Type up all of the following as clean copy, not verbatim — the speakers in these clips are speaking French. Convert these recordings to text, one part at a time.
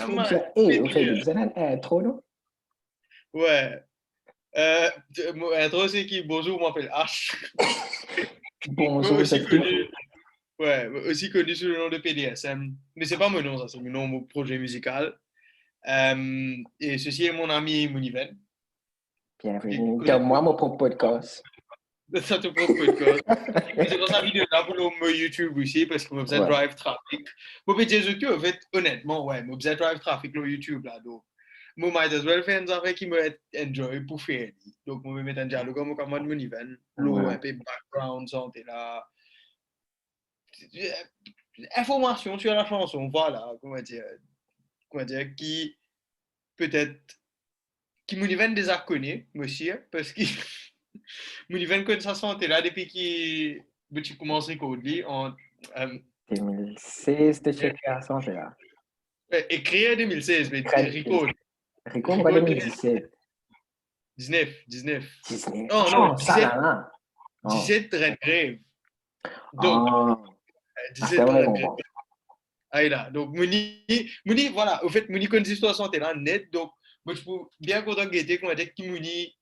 mon cher, on fait des intro, non? Ouais. Mon intro, c'est qui? Bonjour, je m'appelle H. Bonjour, Aussi c'est qui? connu, ouais, aussi connu sous le nom de PDSM. Mais c'est pas mon nom, ça, c'est mon nom, mon projet musical. Et ceci est mon ami Mouniven. Bienvenue dans mon propre podcast. Ça te propre podcast. C'est dans sa vidéo là pour le YouTube aussi, parce que je faisais drive trafic. Je peux dire que, en fait, honnêtement, ouais, je faisais drive trafic sur YouTube là. Donc, je might as well faire une affaire qui me enjoy pour faire. Donc, je me mets en dialogue avec mon Mouniven. L'eau, un peu background, santé là. Information sur la chanson, voilà, comment dire, qui peut-être, qui Mouniven déjà connaît, monsieur, parce que Mouniven connaît sa santé là depuis que tu commences à recorder en 2016, de checker à santé là. Écrit en 2016, mais record. Record en 2017. 19. 19. Non, non, Oh, ça 17. là. 17 Red Grave. Donc, Oh, 17 vrai Red bon. Grave. Ah, là. Donc, Mouni, voilà, au fait, Mouni connaît l'histoire de santé là, net. Donc, moi, je peux bien content de guetter qu'on a dit qui Mouni,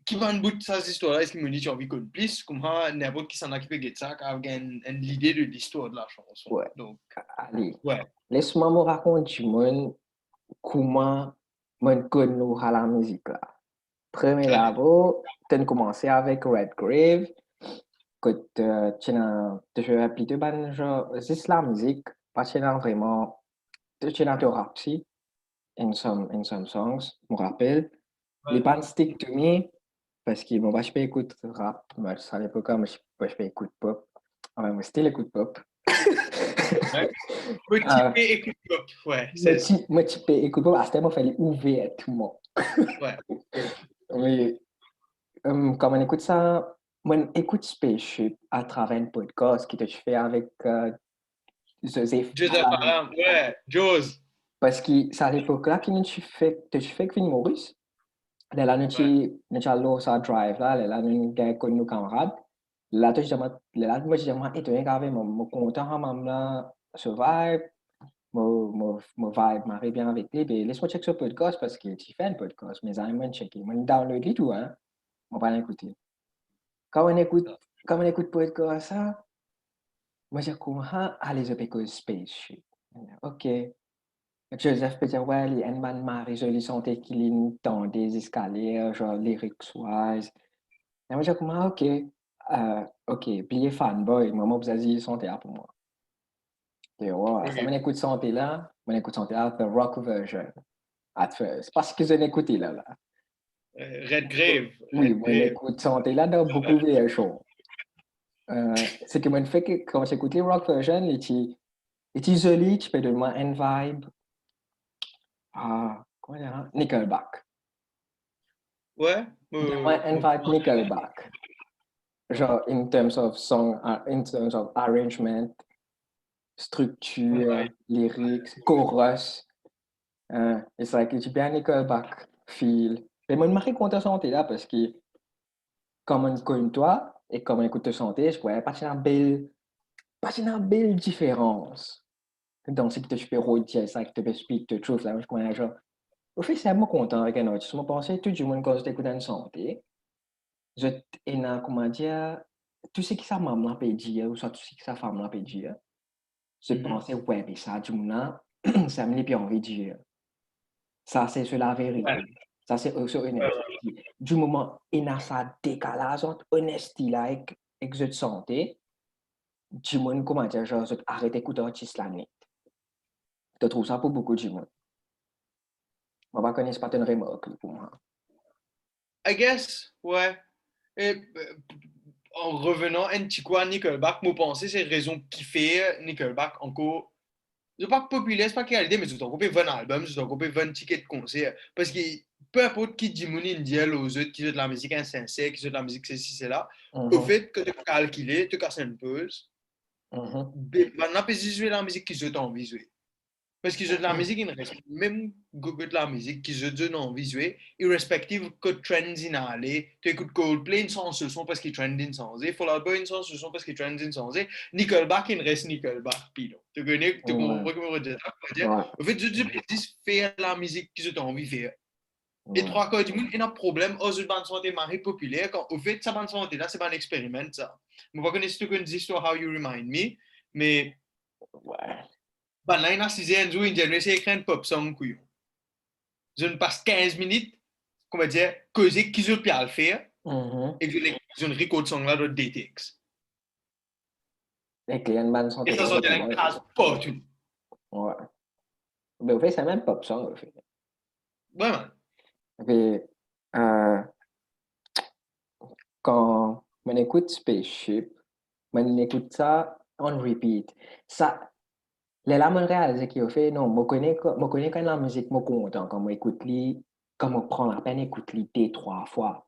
qui va en bout de cette histoire-là, est-ce que Mouni, tu as envie qu'on plus, comme ça, n'importe qui s'en a qui peut guetter ça, car il y a l'idée de l'histoire de la chanson. Ouais. Donc, allez. ouais. Laisse-moi me raconter, comment je connais la musique là. Premier d'abord, tu as commencé avec Redgrave. Que tu as plutôt ben genre c'est la musique parce que vraiment tu as rap si in some songs me rappelle les bands stick to me parce que moi je peux écouter rap mais à l'époque moi je peux écouter pop enfin moi style écoute pop Motivé écoute pop, ouais, c'est ça. moi tu peux écouter pop à ce moment il fallait ouvrir tout le monde Ouais. mais quand on écoute ça on écoute Spaceship à travers un podcast que tu fais avec Joseph Joseph Aram, ouais, Jose. Parce que à l'époque-là, quand tu fais que Maurice, là, nous allons sur drive, là, nous avons connu nos camarades. Là, moi, je dis, étonné qu'avec mon content, maman, là, ce vibe, mon vibe m'arrive bien avec lui. Ben, laisse-moi checker ce podcast parce que tu fais un podcast, mais j'ai même checké. Moi, download les tout, hein. On va l'écouter. Quand on écoute podcast, ça, moi, j'ai commencé à aller sur le spaceship. OK. Joseph peut dire, ouais, il y a une bonne marée, jolie santé qui ligne dans des escaliers, genre lyrics-wise. Et moi, j'ai comme, ok, plié fanboy, moi, vous avez dit santé là pour moi. Et ouais, c'est mon écoute santé là, the rock version, at first. Parce que je l'ai écouté là. Red Grave. Oui, mon écoute santé là dans beaucoup de choses. C'est que moi, fait que quand j'écoute les rock version, il est joli, tu peux donner un vibe. Comment dire, Nickelback. Ouais. Un vibe Nickelback. Genre, in terms of song, in terms of arrangement, structure, lyrics, chorus. It's like, it's bien Nickelback feel. Mais moi, je me content de chanter là parce que, comme on connaît toi et comme on écoute te chanter, je crois pas une belle différence dans ce que tu peux redire, ça que tu peux speak the truth. Là, je crois, genre, au fait, c'est vraiment content avec un autre. Je me pensais, tout le monde, quand je t'écoute en santé, je comment dire, tout ce que sa maman peut dire, ou soit tout ce que sa femme peut dire, je pensais, ouais, mais ça, du monde, ça me fait envie de dire. Ça, c'est sur la vérité. Ça, c'est sur honnêteté. Du moment où il y a ça décalage entre honnêteté là, et je santé, du monde, comment dire, genre, je arrête d'écouter l'artiste là net. Je trouve ça pour beaucoup de monde. Moi, je ne connais pas une remarque pour moi. I guess, ouais. Et, en revenant un petit coup à Nickelback, moi pensais c'est raison qui fait Nickelback encore. C'est pas populaire, c'est pas qualité, mais c'est encore 20 albums, c'est encore 20 tickets de concert. Parce que peu importe qui dit mon indienne aux autres qui jouent de la musique insincère, qui jouent de la musique ceci, c'est là, au fait que tu calcules, tu casses une pause, maintenant, puis jouer la musique qui joue envie de jouer. Parce que de la musique, il reste même de la musique qui je non visuel, irrespective que trends in aller, tu écoutes Coldplay, une sans ce son parce qu'il trend in sans et, Fall Out Boy, une sans ce son parce qu'il trend in sans et, Nickelback, il reste Nickelback, pilo. Tu connais, tu comprends Ouais, comment je dire? ouais, En fait, je dis faire la musique que je t'ai envie de faire. Et ouais. trois quarts du monde, il y a un problème aux autres bandes santé marées populaires quand, au fait, sa bande santé là, c'est pas un expériment, ça. Je ne sais pas si tu connais l'histoire How You Remind Me, mais, Ouais. ben là, il y a 6 ans, il y a écrit un pop song, couillon. Je ne passe 15 minutes, comment dire, causer qui je peux le faire, Mhm. et que je ne record song là de DTX. Les clients de Et santé ça sortait un populaire, c'est crasse ça. partout. Ouais. Mais au fait, c'est même pop song, au fait. Vraiment. Mais, euh, quand on écoute Spaceship, on écoute ça on repeat. Ça, les là, on réalise qu'il fait, non, je connais quand la musique, je content quand je écoute li, quand je prends la peine d'écouter li deux, trois fois,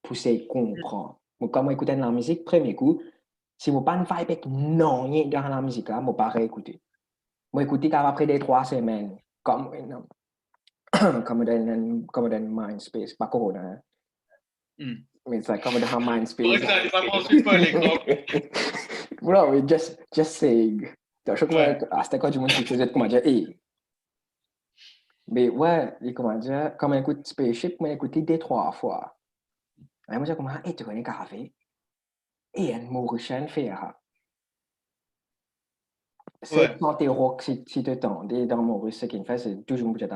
pour essayer de comprendre. Quand je écoute la musique, premier coup, si je pas une vibe avec non, rien dans la musique, là, je ne pas réécouter. Je écoute après des 3 semaines, comme, comme dans Mindspace, pas Corona, hein. Hmm. Mais c'est comme dans Faudrait Mindspace. que ça n'arrive pas construit par l'écran. Bro, we just saying. Je crois Ouais. que c'était quand du monde qui faisait comment dire, hey. Mais ouais, les comment dire, comme on écoute Spaceship, on écoute l'idée 3 fois. Et moi, j'ai comme, hey, tu connais Café? Et un Mauricien fait ça. C'est Ouais. quand t'es rock, si tu t'entends, dans Maurice, ce qu'il fait, c'est toujours bouger de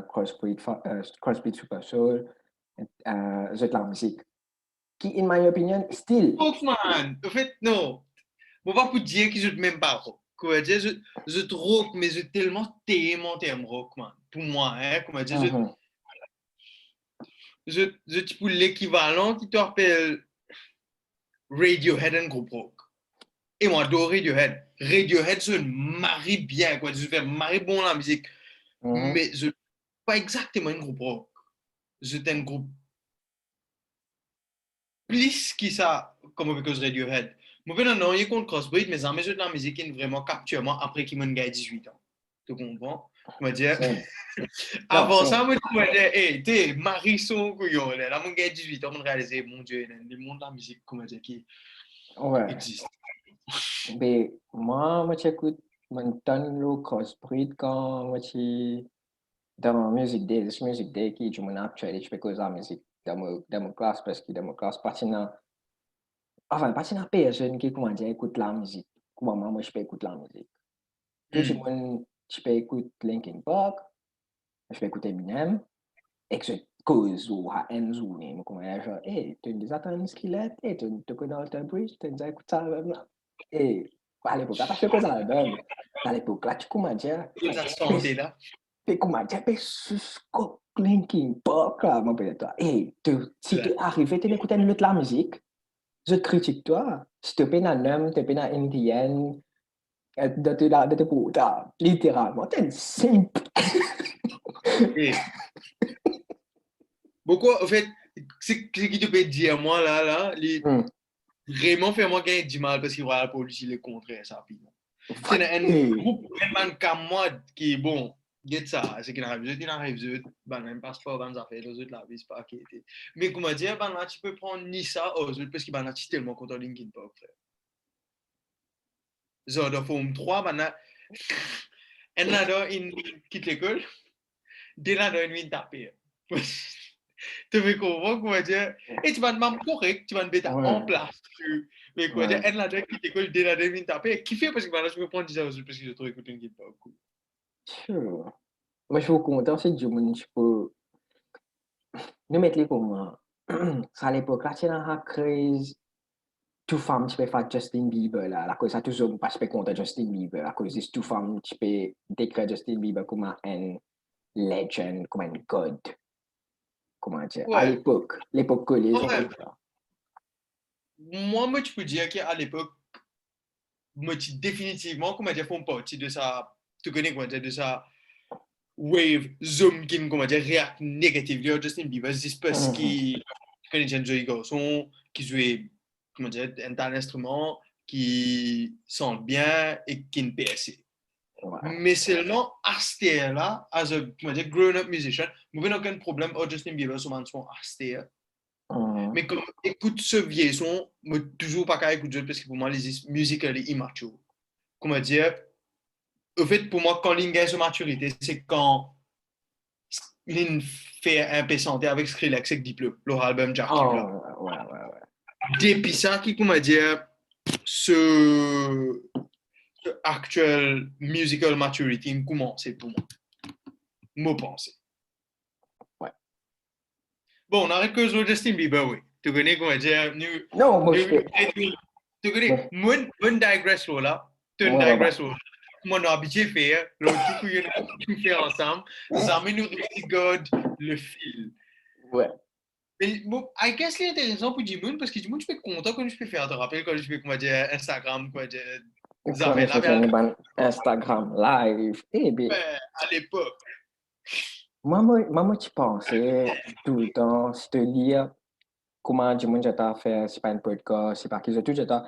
Crossbeat Super Soul, de la musique. Qui, in my opinion, still. Rock, man. En fait, non. Je ne vais pas vous dire que je ne m'aime pas rock. Comment dire, je te rock, mais je tellement t'aime rock, man. Pour moi, hein, comment dire, Mhm. je te pour l'équivalent qui te rappelle Radiohead, un groupe rock. Et moi, j'adore Radiohead. Radiohead se marie bien, quoi. Je fais marie bon la musique. Mhm. Mais je pas exactement un groupe rock. C'est un groupe plus qui ça, comme avec Radiohead. Moi, je non, il contre Crossbreed, mais en mesure de la musique qui vraiment capture moi après qu'il m'en gagne 18 ans. Tu comprends? Comment dire? Same. Non, Avant ça, same. moi, je me disais, hey, t'es Marisson, couillon, là, mon gars 18 ans, je réalisé, mon Dieu, le monde de la musique, comment dire, qui Ouais. existe. Mais moi, j'écoute mon ton Crossbreed quand moi, je dans Music Day qui est mon actuel, je fais cause la musique dans mon classe parce que dans mon classe, patinant, enfin, patinant personne qui, comment dire, écoute la musique. Comment moi, je peux écouter la musique. Tout le Hmm. monde, je peux écouter Linkin Park, je peux écouter Eminem, et que je cause ou à Enzo, mais comment dire, genre, hey, tu as attendu ce qu'il est, hey, tu connais Alter Bridge, tu as écouté ça, là. Et à l'époque, pas fait cause album. À l'époque, là, tu comment dire, Toute la santé, là. tu comment dire, mais susco Linkin Park, là, mon père, hey, si tu Ouais. arrives, tu écoutes une autre la musique, je critique toi. Si tu es dans l'homme, tu es dans Indienne, de te puta, littéralement, t'es simple. Et beaucoup, en fait, ce qui te peut dire, moi, là, Hmm. vraiment fait moi gagner du mal parce qu'il voit la police, il est contre ça, puis c'est un Hey. groupe, un man comme moi qui est bon. Get ça, c'est qu'il arrive, il arrive, ben, un passeport, ben, ça fait, les autres, la vie, c'est pas qui était. Mais comment dire, ben, là, tu peux prendre ni ça aux autres parce que, ben, là, tu es tellement content de Linkin Park, frère. Genre, de forme 3, ben, là, un là, il quitte l'école, dès là, il vient taper. Tu veux comprendre, comment dire, et tu vas te mettre correct, tu vas te mettre en Ouais, place. Mais comment dire, ouais. un là, quitte l'école, dès là, il vient taper. Qui fait parce que, ben, là, je peux prendre ça aux autres parce que je trouve que Linkin Park, cool. Sure. Moi, je suis content, c'est du monde, je peux nous mettre les comment. Ça, à l'époque, là, tu es dans la crise. Tout femme, tu peux faire Justin Bieber, là. La cause, ça, toujours pas se contre Justin Bieber. La cause, c'est tout femme, tu peux décrire Justin Bieber comme un legend, comme un god. Comment dire? À Ouais. l'époque collée, c'est Ouais. comme ça. Moi, tu peux dire qu'à l'époque, moi, définitivement, comment dire, font partie de ça, tu connais, comment dire, de ça wave, zoom, qui, comment dire, react négativement Justin Bieber, c'est parce Mhm. qu'il connaît un joli garçon, qui joue, comment dire, un tel instrument, qui sent bien et qui ne paie assez. Ouais. Mais seulement à ce là as a comment dire, grown-up musician, moi, j'ai aucun problème. Oh, Justin Bieber, son son à ce mais comme écoute ce vieux son, moi, toujours pas qu'à écouter parce que pour moi, les musiques, elle est immature. Comment dire, au fait, pour moi, quand il gagne sa maturité, c'est quand il fait un peu santé avec Skrillex et Diplo, leur album Jack Keep là. Oh, ouais. Depuis ça, qui, comment dire, ce, ce actual musical maturity commence pour moi. Moi, penser. Ouais. Bon, on arrête que sur Justin Bieber, oui. Tu connais, comment dire, Non, moi, je nous, fais. tu connais, Moi, moi, digress là, tu ouais. digress là. Mon habitué fait, l'autre tout tout fait ensemble, ça me nous regarde le fil. Ouais. Mais bon, I guess c'est intéressant pour Jimoun parce que Jimoun, je suis content quand je peux faire. Tu te rappelles quand je fais, comment dire, Instagram, quoi, des Quand affaires je là, fais mais une Instagram live, eh bien, à l'époque. moi, tu pensais tout le temps, se te lire comment du monde j'étais à faire, c'est pas un podcast, c'est pas qui, tout, tu as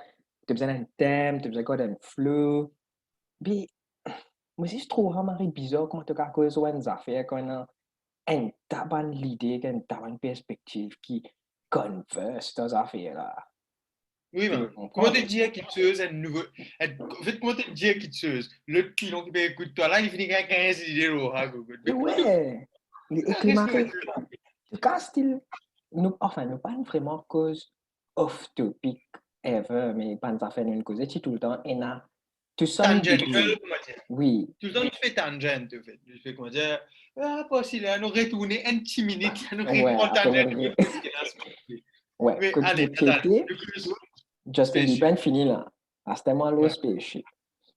besoin d'un thème, tu as besoin quoi d'un flow. Puis, moi aussi, je trouve vraiment bizarre comment tu as causé sur une affaire quand on a une taban l'idée, une taban perspective qui converse dans ces affaires-là. Oui, Tu man. Comment comprends? te dire qu'il te un nouveau. En fait, comment te dire qu'il te le pilon qui peut écouter toi là, il finit avec 15 idées là, Google. Et Mais ouais, et qu'est-ce qu'on va climatique, dire? le cas style, nous, enfin, nous pas vraiment cause off-topic ever, mais pas nous affaires une cause, et tout le temps, et là, to some Tangential, degree, comment dire? oui, Tout le temps, il fait tangent, en fait. Je fais comment dire? Ah, pas si là, nous retourner un petit minute, nous ouais, reprend après tangent. nous, ouais, Mais que allez, de attends, côté, le plus Justin spécial. Bieber fini là, à ce moment là, Ouais. spécial.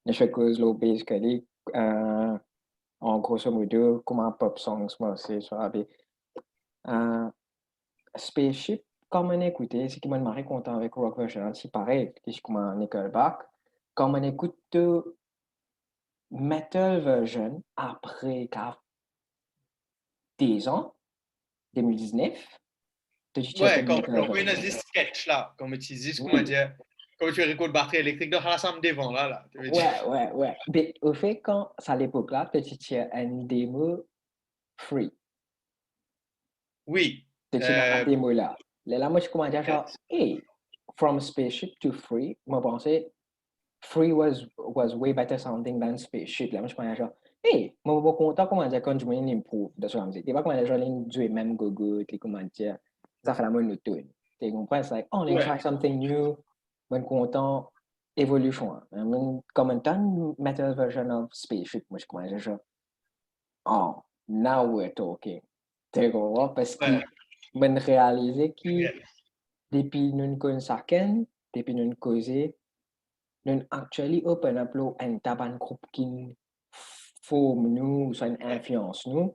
Je fais cause là, basically, en grosso modo, comment pop songs, moi, c'est ça, euh, Spaceship, quand on écoutait, c'est qui m'a marré content avec Rock Version, c'est pareil, c'est comme un Nickelback. Quand on écoute Metal Version après 10 ans, 2019, tu check Ouais, une comme Metal on voit dans Version. des sketchs là, comme tu dis, comment Oui, dire? Comme tu récoltes batterie électrique, dans la salle devant là, là. Tu veux dire? ouais. Mais au fait, quand, à l'époque là, tu check une démo free. Oui. Tu check la Euh, démo là. Là, moi, je commence à dire genre, hey, from Spaceship to Free, moi, je pensais, Free was way better sounding than Spaceship. Là, moi, je pensais genre, hey, moi, je suis content comment dire quand je me improve de ce que je me dis. Pas comment dire, genre, les même gogo, les comment dire, ça fait la monotone. Tu comprends? C'est like, oh, on ouais. try something new, je suis content, évolution. Comme un temps, metal version of Spaceship, moi, je commence à dire genre, oh, now we're talking. Tu comprends? Parce que, Ouais. je réalisé que, depuis nous connaissons, depuis nous causons, nous actually open up lo un taban groupe qui forme nous, soit une influence nous, nous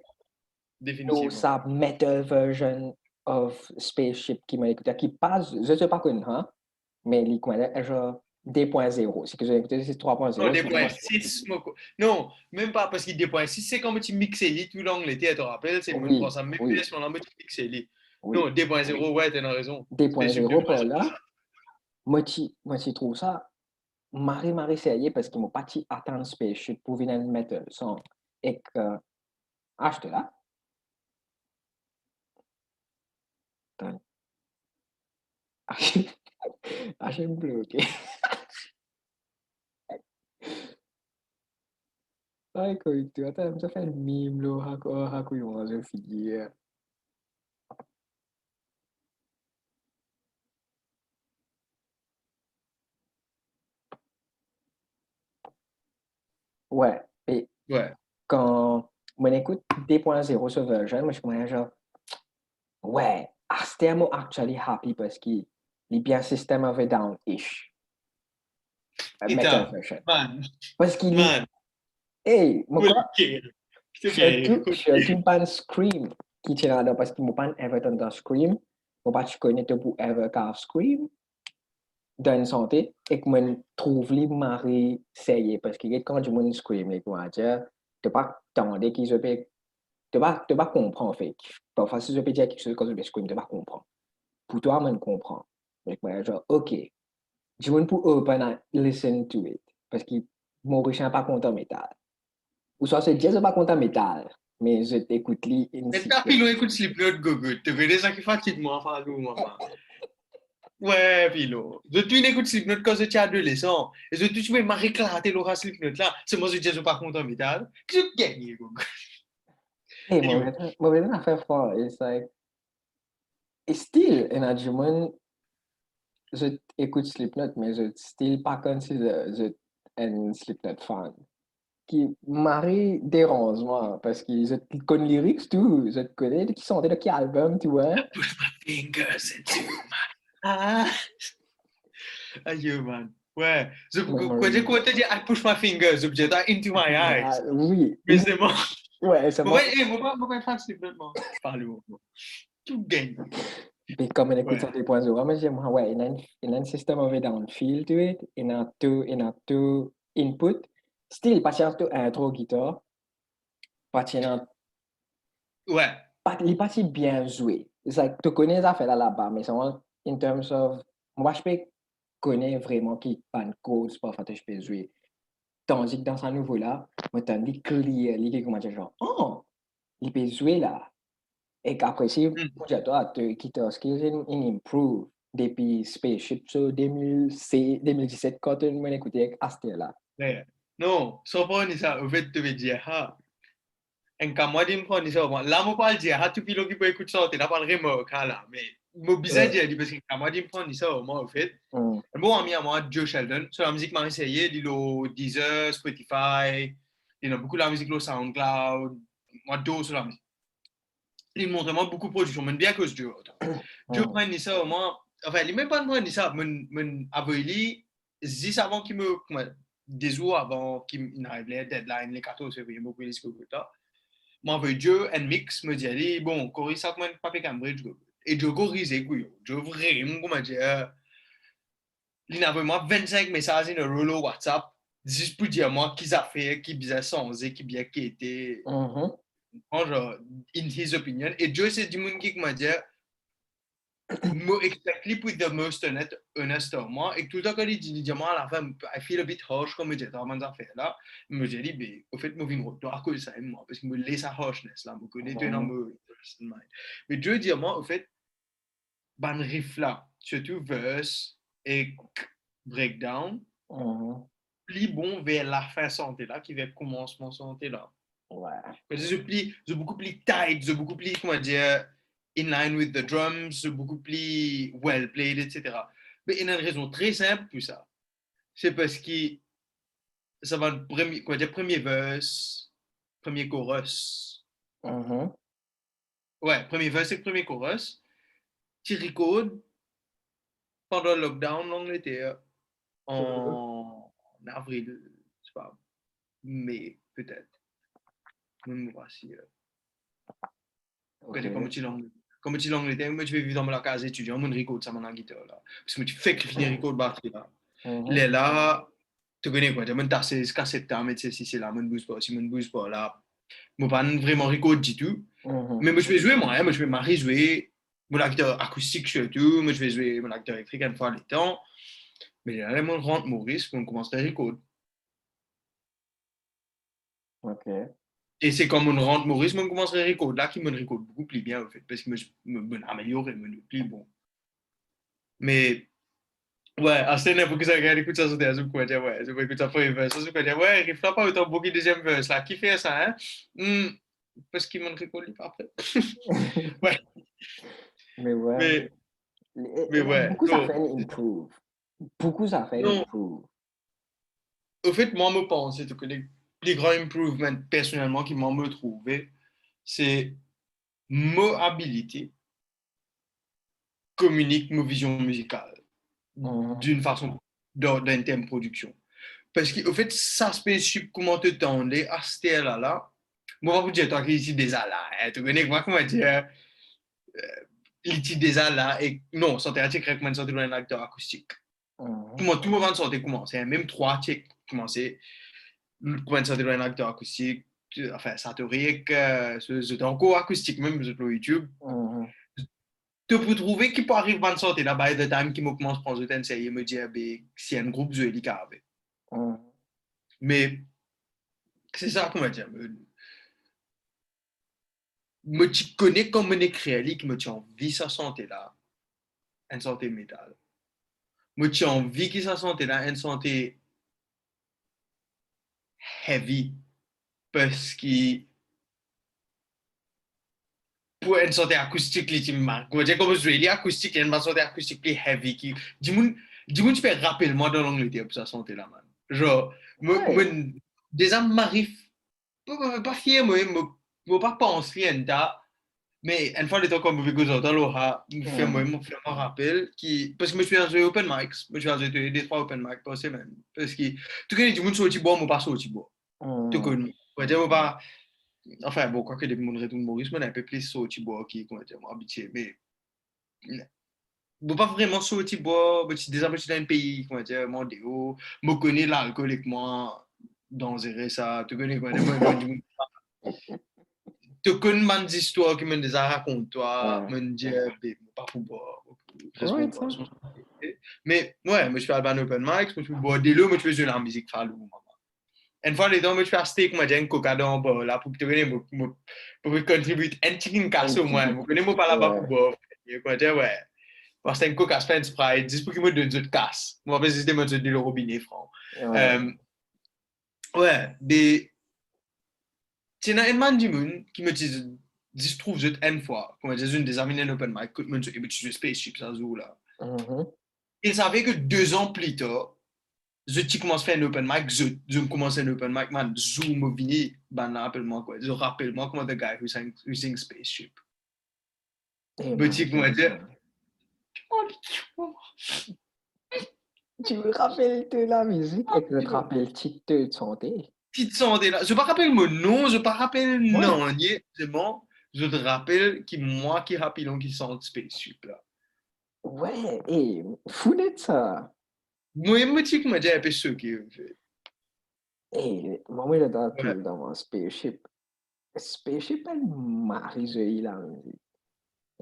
Définitivement. sa metal version of Spaceship qui m'a écouté, qui passe, je ne sais pas comment, hein, mais il est genre 2.0. C'est que j'ai écouté, c'est Non, 3.0, c'est vraiment, 2.6. Non, même pas parce qu'il 2.6, c'est comme tu mixes les tout l'angle, tu te rappelles, c'est même pas oui, ça. Même oui, pièce, on a tu mixes les. oui. Non, 2.0, ouais, t'as raison. Spaceship 2.0 par 2.0. là, moi, je trouve ça, Marie sérieux parce qu'ils m'ont pas dit attendre Spaceship pour venir mettre le son. Et que, je te là, attends, je me bloqué. Ai, coito, até ça fait un meme là, je finis. Ouais, et Ouais. quand on écoute 2.0 sur version, moi je commence genre, ouais, I'm actually happy parce qu'il est bien système of a down-ish, Et metal t'as, version. man, Parce qu'il est, man, hey, moi cool, quoi, ok. C'est bien, surtout pas Scream qui tient là parce qu'il m'a pas Everton dans Scream, moi pas tu connais pour Ever Car Scream. Dans santé et que je trouve les maris sérieux parce que quand je me scream les comment dire tu pas attendre qu'ils se peut tu pas comprendre en fait parfois si je peux dire quelque chose quand je me scream tu pas comprendre pour toi je comprends donc moi genre ok je me pour open and listen to it parce que mon richard pas content métal Ou soit c'est jazz, pas contre métal. Mais je t'écoute li Mais ainsi t'as que. pilon écoute Slipknot, gogo. Tu connais ça qui fatigue moi, enfin, maman. Ouais, pilon. Je tu écoutes Slipknot quand j'étais adolescent. Et je tu m'as éclaté l'aura Slipknot là. C'est moi, je jazz pas contre métal. Qu'est-ce que tu gagnes, gogo? Hey, Anyway. moi, je affaire fort. It's like, it's still un argument. Je écoute Slipknot, mais je still pas considère je un Slipknot fan. Qui m'arrive dérange, moi, parce que je connais les lyrics, tout. Je connais qui sont de quel album, tu vois. Put my fingers into my eyes. Aïe, man. Ouais. Quand j'ai Memory. quoi te dire, I push my fingers, object into my eyes. Oui. Mais c'est bon. Ouais, c'est Moi, moi. pas fan Slipknot, moi. Parle-moi. Tout gagne. Mais comme on écoute ça Ouais. 2.0, mais j'aime, ouais, il a un system of a downfield to it, il a two input, still, pas cher to intro guitare, pas cher, Ouais. pas, il est pas si bien joué. C'est like, tu connais les affaires là-bas, mais c'est in terms of, moi, je peux connaître vraiment qui pas de cause pour faire que je peux jouer. Tandis que dans ce nouveau-là, moi, t'as dit clear, il est comment dire, genre, oh, il peut jouer là. Et qu'après, si Mm. j'ai toi, guitar skills in improve depuis Spaceship sur 2017 quand on m'a écouté à ce là. Ouais. Non, sans prendre ça, au fait, tu veux dire, ah, en cas, moi, je me prends ça, moi. Là, moi, pas le dire, ah, tu pilotes qui peut écouter ça, tu n'as pas le remote, là. Mais, moi, bizarre, dire, parce que, moi, je me prends ça, moi, au fait. Mm, Un bon ami à moi, Joe Sheldon, sur la musique m'a essayé, il a Deezer, Spotify, il a beaucoup de la musique, le SoundCloud, moi, Joe sur la musique. Il montre vraiment beaucoup de production, mais bien que Joe. Joe mm, prend ça, moi, enfin, il même pas de ça, mon avoué, 10 avant qu'il me, des jours avant qu'il n'arrive les deadlines, les 14 février, beaucoup de discours, moi, avec Joe, un mix, me dit, allez, bon, Cory, ça, comment pas fait Cambridge, et Joe, Cory, c'est couillon. Joe, vraiment, comment dire, il a vraiment 25 messages dans le rouleau WhatsApp, juste pour dire moi qu'ils a fait, qui bien sensé, qui bien qui était, mhm, genre, in his opinion. Et Joe, c'est du monde qui m'a dit, moi, exactly pour the most honest moi, et tout le temps quand il dit, moi, à la fin, I feel a bit harsh, comme je dis, dans mes affaires là, je me dis, ben, au fait, moi, je viens à cause de ça, moi, parce que je me laisse à harshness, là, je connais tout dans mhm, mon mind. Mais Joe dit, moi, au fait, ban riff là, surtout verse et breakdown, mhm. plus bon vers la fin santé là, qui vers commencement santé là. Ouais. C'est beaucoup plus tight, c'est beaucoup plus, comment dire, in line with the drums, c'est beaucoup plus well played, etc. Mais il y a une raison très simple pour ça. C'est parce que ça va le premier, comment dire, premier verse, premier chorus. Mhm, Ouais, premier verse et premier chorus. Tu recordes pendant le lockdown, l'Angleterre, mhm. en avril, je sais pas, mai, peut-être. Même voici. Quand Ok. comme tu l'Angleterre, moi je vais vivre dans la case étudiant, mon record ça mon guitare là. Parce que tu fais que finir record batterie là. Mhm, Les là, tu connais quoi, tu as tas c'est cassette mais tu sais si c'est là, mon bouge pas, si mon bouge pas là. Moi pas vraiment record du tout. mhm. Mais moi je vais jouer moi, hein, moi je vais m'arrêter jouer mon guitare acoustique surtout, moi je vais jouer mon guitare électrique une fois le temps. Mais là, mon rentre Maurice, on commence à record. Ok. Et c'est comme on rentre Maurice, on commence à record là qui me record beaucoup plus bien en fait, parce que je me améliore et me plus bon. Mais ouais, assez n'importe qui ça regarde, écoute ça, c'était un quoi dire, ouais, je vais écouter ça premier verse, ça, c'est quoi dire, ouais, il ne fera pas autant beaucoup deuxième verse, là, qui fait ça, hein? Parce qu'il m'en récolte pas après. Ouais, Mais ouais. mais, mais ouais, Beaucoup ça non, fait un improve. Beaucoup ça fait un non, improve. au fait, moi, je pense, c'est que les plus grands improvements, personnellement, qui m'ont me trouvé, c'est mon habilité communique ma vision musicale Mhm, d'une façon, d'un thème production. Parce qu'au fait, ça spécifique comment te tendais à ce là moi, vous dire, toi qui ici des alas, hein, tu connais moi, comment dire, l'ici des alas, et non, santé artique recommande santé dans un acteur acoustique. mhm, Comment tout le monde santé commencer, même trois tics commencer, comment santé dans un acteur acoustique, enfin, ça te rit que c'est encore acoustique, même sur YouTube. mhm, Tu peux trouver qui peut arriver à santé là-bas, de time qui me commence à prendre le temps, me dire, si un groupe, je l'ai. mhm. Mais c'est ça qu'on va dire. Me tu connais comme un écrit qui me tient envie sa santé là, une santé mentale. Me tient envie que sa santé là, une santé heavy. Parce que pour une santé acoustique, les teams marquent. Comme je dis, acoustique, il y a une santé acoustique qui est heavy. Qui, dis-moi, tu fais rapidement dans l'Angleterre pour sa santé là, man. Genre, Ouais. des hommes m'arrivent, pas fier, moi, pas penser à ça. Mais une fois, les temps comme vous autres, alors, fais-moi rappel qui, parce que je suis dans un open mic, je suis dans des trois open mic par semaine. Parce que tout le monde dit, je suis bois, moi pas sorti bois. Tout le monde. On va dire, moi pas, enfin, bon, quoi que des gens retournent Maurice, mais un peu plus sorti bois qui, comment dire, habitué. Mais, bon, pas vraiment sorti bois, mais c'est des habitués dans un pays, comment dire, mondéo, me connais l'alcooliquement, dangereux, ça, tu connais, comment dire, moi, tu connais des histoires qui me les racontent, toi, Ouais. me dit, pas pour boire, Ouais, responsable. ça. Mais, ouais, moi, je fais un open mic, je fais boire des lots, moi, je fais de la musique, faire le moment. Une fois, les dents, moi, je fais un steak, moi, j'ai un coca dans le bol, là, pour te donner, pour contribuer un chicken casse Un au moins. petit. Je connais, moi, pas là-bas pour Ouais. boire. Quoi, dire, ouais. Parce que un coca, c'est un Sprite, dis pour qu'il me donne de casse. Moi, après, c'était moi, de le robinet, franc. Ouais. Euh, ouais, des. C'est un man du monde qui me dit, je trouve, une fois, comme je dis, une des amis d'un open mic, que je me suis spaceship, ça, là. Mhm. Il savait que 2 ans plus tard, je commence à faire un open mic, je commence un open mic, man, Zoom me vini, ben rappelle-moi quoi, je rappelle-moi comment the guy who sing Spaceship. Eh, Mais Marie, tu c'est comment dire, bizarre. Tu me rappelles de la musique et que je te rappelle le titre de santé. petite santé là, je ne pas rappeler mon nom, je ne pas rappeler Ouais. non, c'est bon, je te rappelle que moi qui rappelle qui sent Spaceship là. Ouais, et fou d'être ça. Moi, je dis comment dire un peu ce qui fait. Et moi, j'adore Ouais, tout dans mon spaceship. Spaceship, elle marie la musique.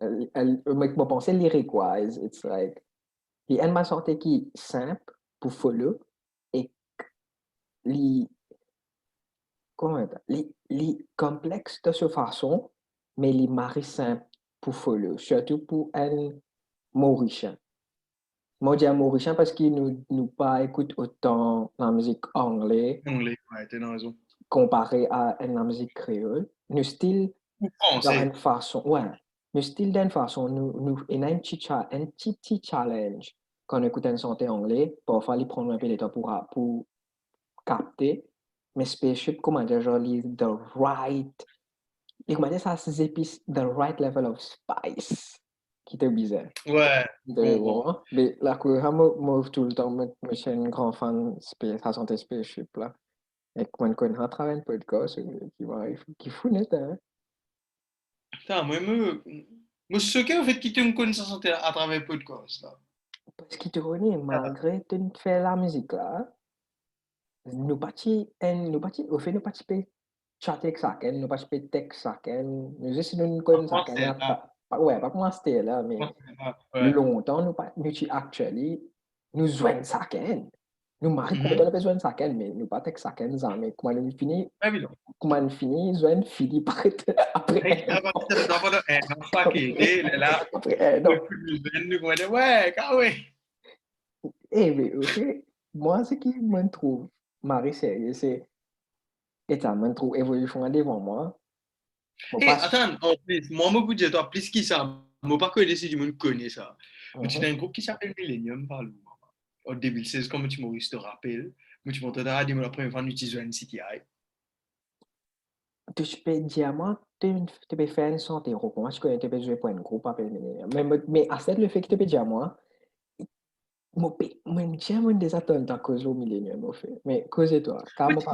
Me penser lyric-wise, it's like, il y a une santé qui est simple pour follow et li, comment dire, li complexe de cette façon, mais li marie simple pour follow, surtout pour un Mauricien. Moi, je dis Mauricien parce qu'il nous pas écoute autant la musique anglaise anglais, ouais, t'as raison. comparé à la musique créole. Nous style Ou dans une français. façon, ouais, nous style d'une façon, il y a un petit challenge quand on écoute une santé anglais, parfois il prend un peu de temps pour capter, mais spaceship, comment dire, genre, the right, et comment dire ça, ces épices, the right level of spice, qui était bizarre. Ouais, je De comprends. vraiment. Mais la couleur, moi, tout le temps, moi, je suis un grand fan de la santé spaceship, là. Et quand on a travaillé un podcast, qui fout net, hein. Putain, moi, ce qui fait quitter une connaissance à travers le podcast là. Parce qu'il te connaît, malgré que tu fais la musique, là, au fait, nous pas chatter avec ça, nous pas texte ça, nous juste nous En connaissons ça, français là. ouais, pas comment c'était là, mais Ouais. longtemps, nous actually, nous joignons ça, nous marquons comment on Mhm. a besoin de ça, mais nous pas texte ça, mais Pas évident. comment on finit, joignons fini par être après Hey, un avant an, que ça soit un pas qui était là, après un le an. plus de nous connaît, ouais, quand oui. Eh, mais au fait, moi, ce qui me trouve, Marie, sérieux, c'est, et ça me trouve évolution devant moi. Bon, Hey, pas. attends, en plus, moi, je peux dire, toi, plus qui ça, moi, pas que si du monde connaît ça. Mais tu Mhm. as un groupe qui s'appelle Millennium, par le en 2016, comme tu Maurice te rappelle, mais tu m'entends dire, la première fois, nous utilisons un CTI. Tu peux dire, moi, tu peux faire une santé, moi, je connais, tu peux jouer pour un groupe appelé Millennium. Mais à cette, le fait que tu peux dire, moi, j'aime des attentes à cause au Millennium, au fait. Mais, cause-toi, car moi, pas.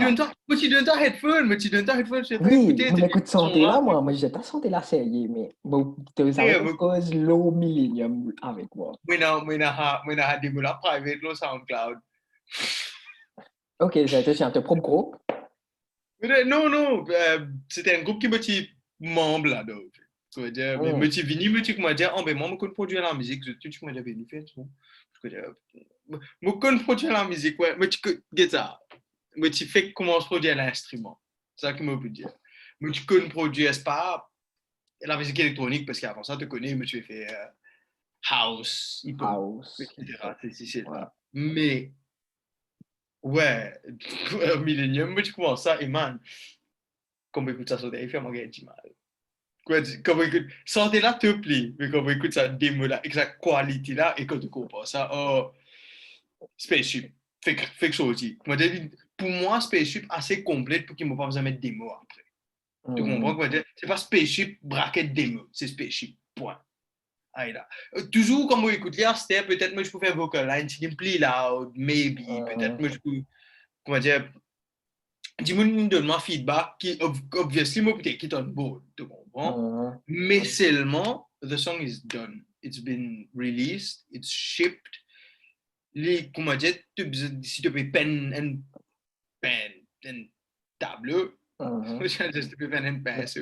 Mais tu donnes ta headphone, mais tu donnes ta headphone, je pas Oui, écouté, mon tu écoute son santé là, rap. moi, j'ai ta santé là, sérieux, mais, bon, tu savais pas cause l'eau Millennium avec moi. Moi, des la private, le SoundCloud. Ok, ça a été un propre groupe. Non, non, c'était un groupe qui me dit membre là, donc. Me Hmm. dit vini, me dit comment dire, oh, ben moi, je connais produire la musique, tu m'as venu faire ça. Je connais produire la musique, ouais, mais tu get ça. Mais tu fais comment se produire l'instrument. C'est ça que je peux dire. Mais tu connais produit pas la musique électronique parce qu'avant ça, tu connais, mais tu as fait house, hip-hop, House. etc. C'est Ouais. là. Mais, ouais, Millennium, moi, tu commences ça, et man, comme écoute ça, il fait moi du mal. Comme écoute, sortez là, te plaît, mais comme écoute ça, démo là, exact qualité là, et quand tu comprends ça, oh, Spaceship, fait que ça aussi. Pour moi, Spaceship assez complète pour qu'il ne m'ait pas besoin de mettre des mots après. Tu comprends quoi dire? C'est pas Spaceship bracket démo, c'est Spaceship, point. Ah, là. Toujours comme on écoute là, c'était peut-être moi je peux faire vocal line, tu me play loud, maybe, peut-être moi je peux, comment dire, dis-moi donne-moi feedback qui, obviously, moi peut-être qui est on board, tu comprends? Mais seulement, the song is done. It's been released, it's shipped. Les, comment dire, si tu peux pen and tableau, si tu peux pen and pinceau.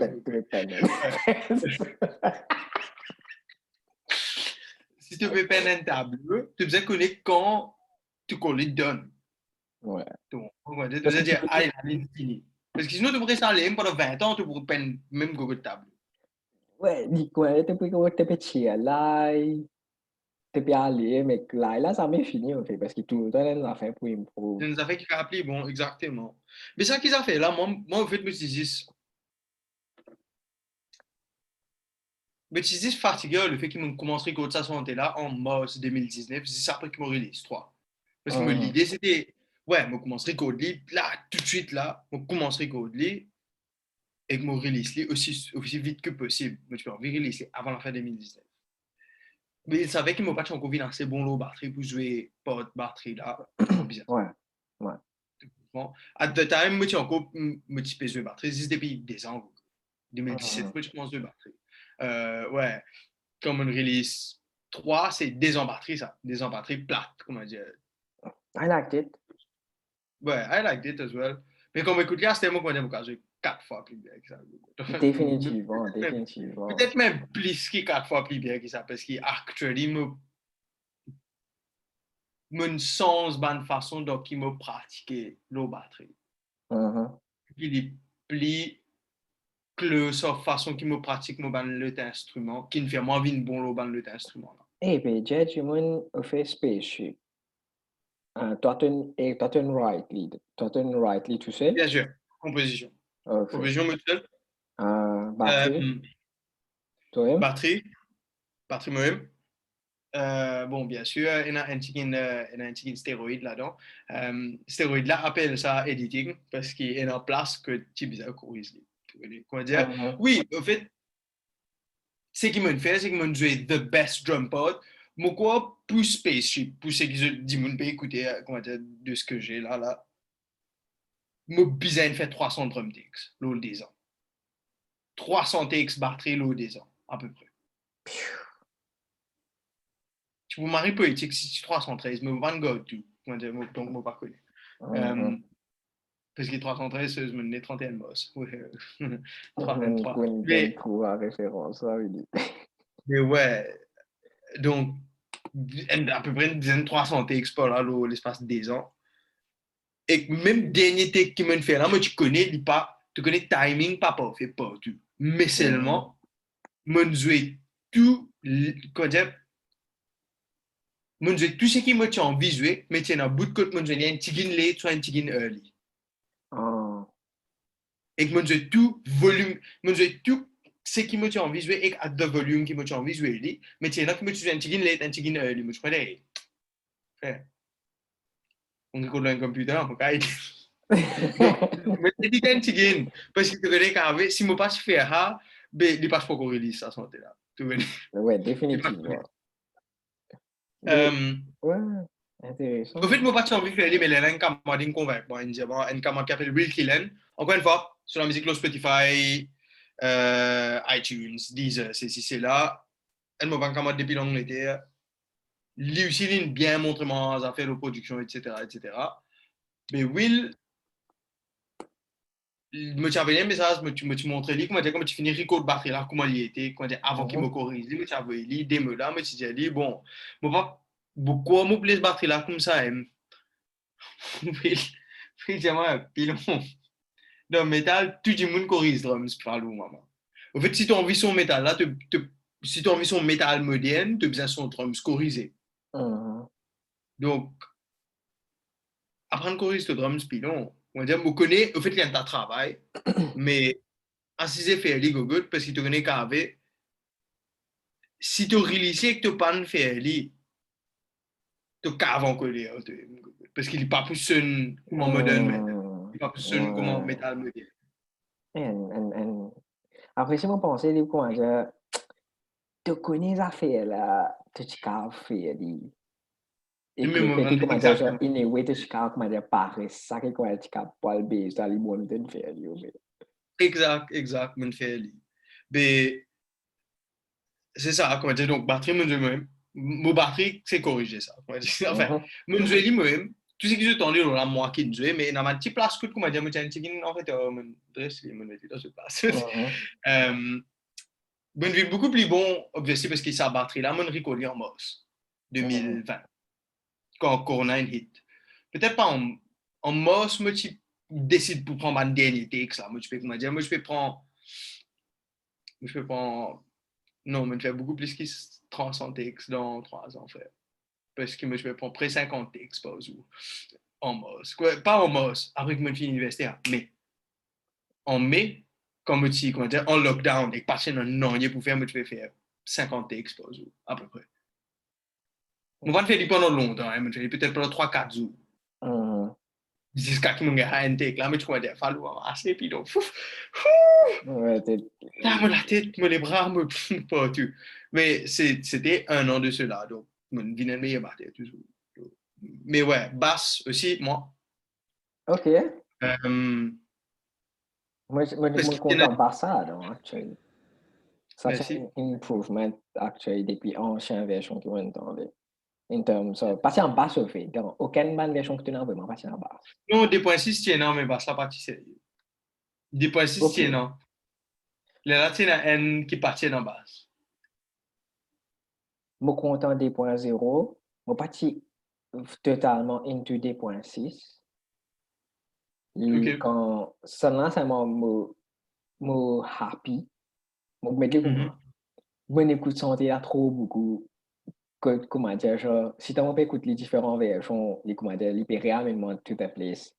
Si tu veux pen and tableau, tu besoin connaître quand tu colles done. Ouais. Donc, tu veux dire, ah, il a fini. Parce que sinon, tu pourrais s'aller pendant 20 ans, tu pourrais pen même Google Table. Ouais, dis quoi, tu peux chier là, tu peux aller, mais là, ça m'est fini, en fait, parce que tout le temps, on a fait pour improve. C'est une affaire qui a appelé, bon, exactement. Mais ça qu'ils ont fait là, moi, en fait, je me suis dit, fatigué le fait qu'ils m'ont commencé à ça santé là en mars 2019, c'est ça après qu'ils m'ont release 3. Parce que l'idée, c'était, ouais, je commencerai à là, tout de suite là, je commencerai à et que je release aussi vite que possible. Mais tu peux release avant la fin 2019. Mais il savait qu'il m'a pas encore vu assez bon lot batterie pour jouer pas de batterie là. Trop bizarre. Ouais, ouais. Bon. At the time, moi, tu encore me type de batterie. C'est depuis des ans. 2017, moi, je commence de batterie. Ouais, comme une release 3, c'est des ans batterie, ça. Des ans batterie plate, comment dire. I liked it. Ouais, I liked it as well. Mais comme écoute, là, c'était moi qui m'a joué 4 fois plus bien que ça. Définitivement, définitivement. Peut-être même plus que 4 fois plus bien que ça, parce qu'il actually me sens bonne façon dont il me pratiquer la batterie. Il est plus que sa façon qu'il me pratique mon ban l'autre instrument, qui ne fait moins vite bon le ban l'autre instrument. Eh bien, j'ai du monde fait spaceship. Toi, tu as un right lead. Toi, tu as un right lead tout seul? Bien sûr, composition. Ok. Composition mutuelle. Batterie, toi-même? Batterie, batterie moi-même. Bon, bien sûr, il y a un petit stéroïde là-dedans. Stéroïde là appelle ça editing parce qu'il est en place que tu bizarre corrige. Comment dire? Oui, en fait, ce qui me fait, c'est que je joue the best drum part. Moi, quoi, pour Spaceship, pour ce qui dit, mon peut écouter, comment dire, de ce que j'ai là. Moi, besoin fait 300 drum takes, l'eau des ans. 300 takes batterie, l'eau des ans, à peu près. Tu peux marier poétique si tu 313, mais one go to. Donc, moi, pas connu. Parce que 313, je me dis 31 moss. 323. Mais pour la référence, là, oui. Mais ouais, donc, à peu près une dizaine, 300 takes par là, l'espace de 10 ans. Et même dernier take qui me fait là, moi, tu connais, tu connais timing, pas fait pas tout. Mais seulement, mon jouer tout, comment dire, mon jouer tout ce qui me tient en visuel, mais tiens, à bout de côte, mon jouer un petit late, soit un petit early. Et que mon jouer tout volume, mon jouer tout ce qui me tient en visuel et à de volume qui me tient en visuel, mais tiens, là, qui me tient un petit late, un petit early, moi, je connais. On écoute un computer, on peut pas être. Mais c'est dit un petit gain, parce que tu connais qu'avec, si je passe faire ça, ben, il passe pas qu'on release ça, santé là. Tu connais? Ouais, définitivement. Ouais, intéressant. Au fait, moi, pas envie de faire, mais les gens qui m'ont convaincu, bon, une camarade qui s'appelle Will Killen, encore une fois, sur la musique, le Spotify, iTunes, Deezer, c'est là. Elle m'a pas camarade depuis l'Angleterre. Lui aussi, il a bien montré mes affaires de production, etc. Mais Will, me tu avais un message, me tu montrais lui comment tu finis record batterie là, comment il était, comment avant qu'il me corrige, me tu avais lui des me là, me tu dis bon, moi pas pourquoi me plaît batterie là comme ça, puis moi pilon, dans le métal, tout le monde corrige drums, pas lourd, maman. En fait, si tu as envie son métal, là, si tu as envie son métal moderne, tu as besoin de son drums corrigé. Mhm. Donc, apprendre à corriger le drums, puis non. On va dire, je connais, au fait, il y a un travail, mais ainsi c'est fait, les gogotes, parce que tu connais qu'avec, si tu réalises que tu pas fait, tu cave en colère, parce qu'il n'est pas plus son comme en moderne metal. Mhm. Il n'est pas plus son comme en Ouais. métal moderne. Après, si je pense, comment dire, tu connais les affaires là, tu te faire, et Mais que moi, fait comment dire, exactement. anyway, tu comment dire, pareil, ça qui quoi, tu capes pas le baiser, ça, les bonnes de faire, Exact, mon fait. Mais c'est ça, comment dire, donc, batterie, mon batterie, c'est corriger ça. Enfin, Mhm. mon jeu, moi-même, tout ce que je t'en dis, là, moi qui ne mais dans ma petite place, comment dire, moi, en fait, mon dress, mon métier dans cette place. Mhm. Mon vie beaucoup plus bon, obviously, parce que sa batterie, là, mon recolli en Moss, Mhm. 2020, quand Corona est hit. Peut-être pas en Moss, moi, tu décides pour prendre un dernier texte, là, moi, je peux, comment dire, je peux prendre, non, mais je fais beaucoup plus que 300 textes dans 3 ans, frère. Parce que moi, je vais prendre près 50 textes par jour. En Moss. Quoi, pas en Moss, après que je finis l'université, mais en mai, comme je dis, comment dire, en lockdown, et passer dans un an pour faire, moi, je vais faire 50 textes par jour, à peu près. On va le faire pendant longtemps, hein, je vais peut-être pendant 3-4 jours. Mhm. Jusqu'à ce que je ait un texte, là, mais je crois qu'il va falloir assez, puis donc, Ouais, là, la tête, les bras, me pas tout. Mais c'était un an de cela, donc, je viens de meilleur battre, toujours. Mais ouais, basse aussi, moi. ok. Euh, Moi, parce moi, qu'il y en a, content par ça, donc, actually. Ça, c'est merci. un improvement, actually, depuis ancienne version qui ont entendu. In terms of, passer en basse, au fait. Dans aucune bonne version que tu n'as vraiment passé en basse. Non, 2.6, tiens, non, mais basse, la partie sérieux. 2.6, Ok. tiens, non. Les là, tiens, N qui partit en basse. Moi, content 2.0. Moi, parti totalement into 2.6. Et OK. quand, seulement, ça m'a happy. Moi, me dis Mhm. comment. Mon écoute santé là trop beaucoup. Comment dire, genre, si tu écouter les différentes versions, les, comment dire, les peut réellement tout à place.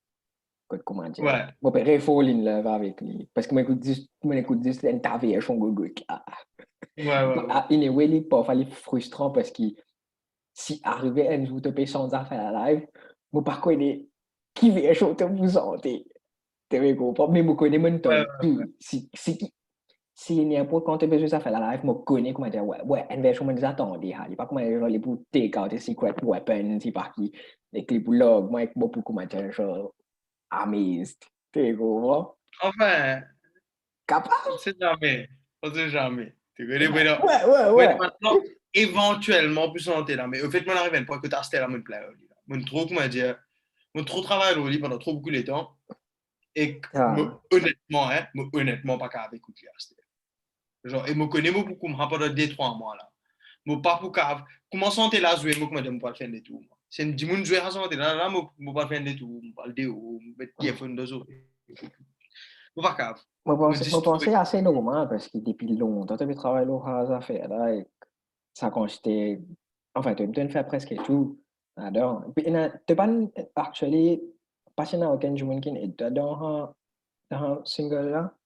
Comment dire. Ouais. Moi, je fall in love avec lui. Parce que moi, écoute juste une ta version Google. Ouais. In a way, il pas fallu frustrant parce que si arrivé un jour, tu peux sans affaire à live, moi, par contre, qui version te vous sentez? Tu veux comprendre? Mais moi, je connais mon Ouais, temps. Si n'importe quand tu besoin de faire la live, je connais comment dire, ouais, une version que j'attendais, il pas comment dire, les pour take out the secret weapon, c'est pas qui, les clips log, moi, avec beaucoup comment dire, genre, amazed. Tu comprends? enfin, on Capable? sait jamais. On sait jamais. Tu connais, mais non. Mais Ouais. maintenant, éventuellement, plus on est là. Mais au fait, moi, j'arrive à un point que tu as acheté la mon plaît. Mon trop, comment dire, mon trop travail au lit pendant trop beaucoup de temps. Et Ah, honnêtement, hein, honnêtement, pas qu'à écouter acheter. Genre, et me connais beaucoup, pendant 2-3 mois là. Moi, pas pour cave. Comment santé là, jouer, moi, comment je pas faire des tours. C'est une dimanche jouer à santé là, moi, pas faire des tours. Moi, pas le déo, mettre téléphone dans oreilles. Moi, pas cave. Moi, moi, juste trouver. pensais assez normal parce que depuis longtemps, tu travailles là, à faire là, et ça consistait, enfin, tu me fais presque tout. Alors, tu pas actually, pas si n'a aucun jour qui est dans un single là?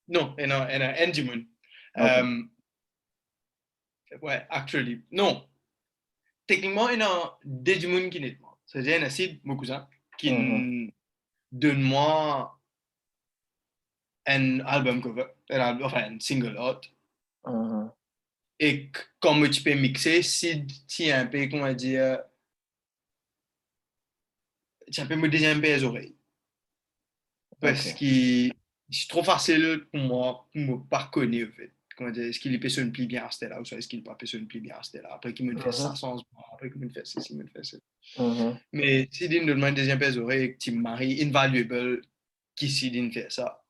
Non, un dimanche. Ok. Ouais, actually. Non, techniquement, il y a des dimanches qui n'est pas. C'est-à-dire, il y a un acide, mon cousin, Mhm. qui donne-moi un album cover, enfin, un single out. Mhm. Et comme tu peux mixer, si tu es un peu, comment dire, tu peux me dire un peu les oreilles. Ok. Parce que c'est trop facile pour moi, pour me pas connaître, en fait. Comment dire, est-ce qu'il est personne plus bien à ce là ou soit est-ce qu'il n'est pas personne plus bien à ce là. Après qu'il me fait ça Mhm. sans après qu'il me fait ceci, il me fait ça. Mhm. Mais si tu me demandes un deuxième paire d'oreilles et que tu me maries, invaluable, qui si tu fait ça.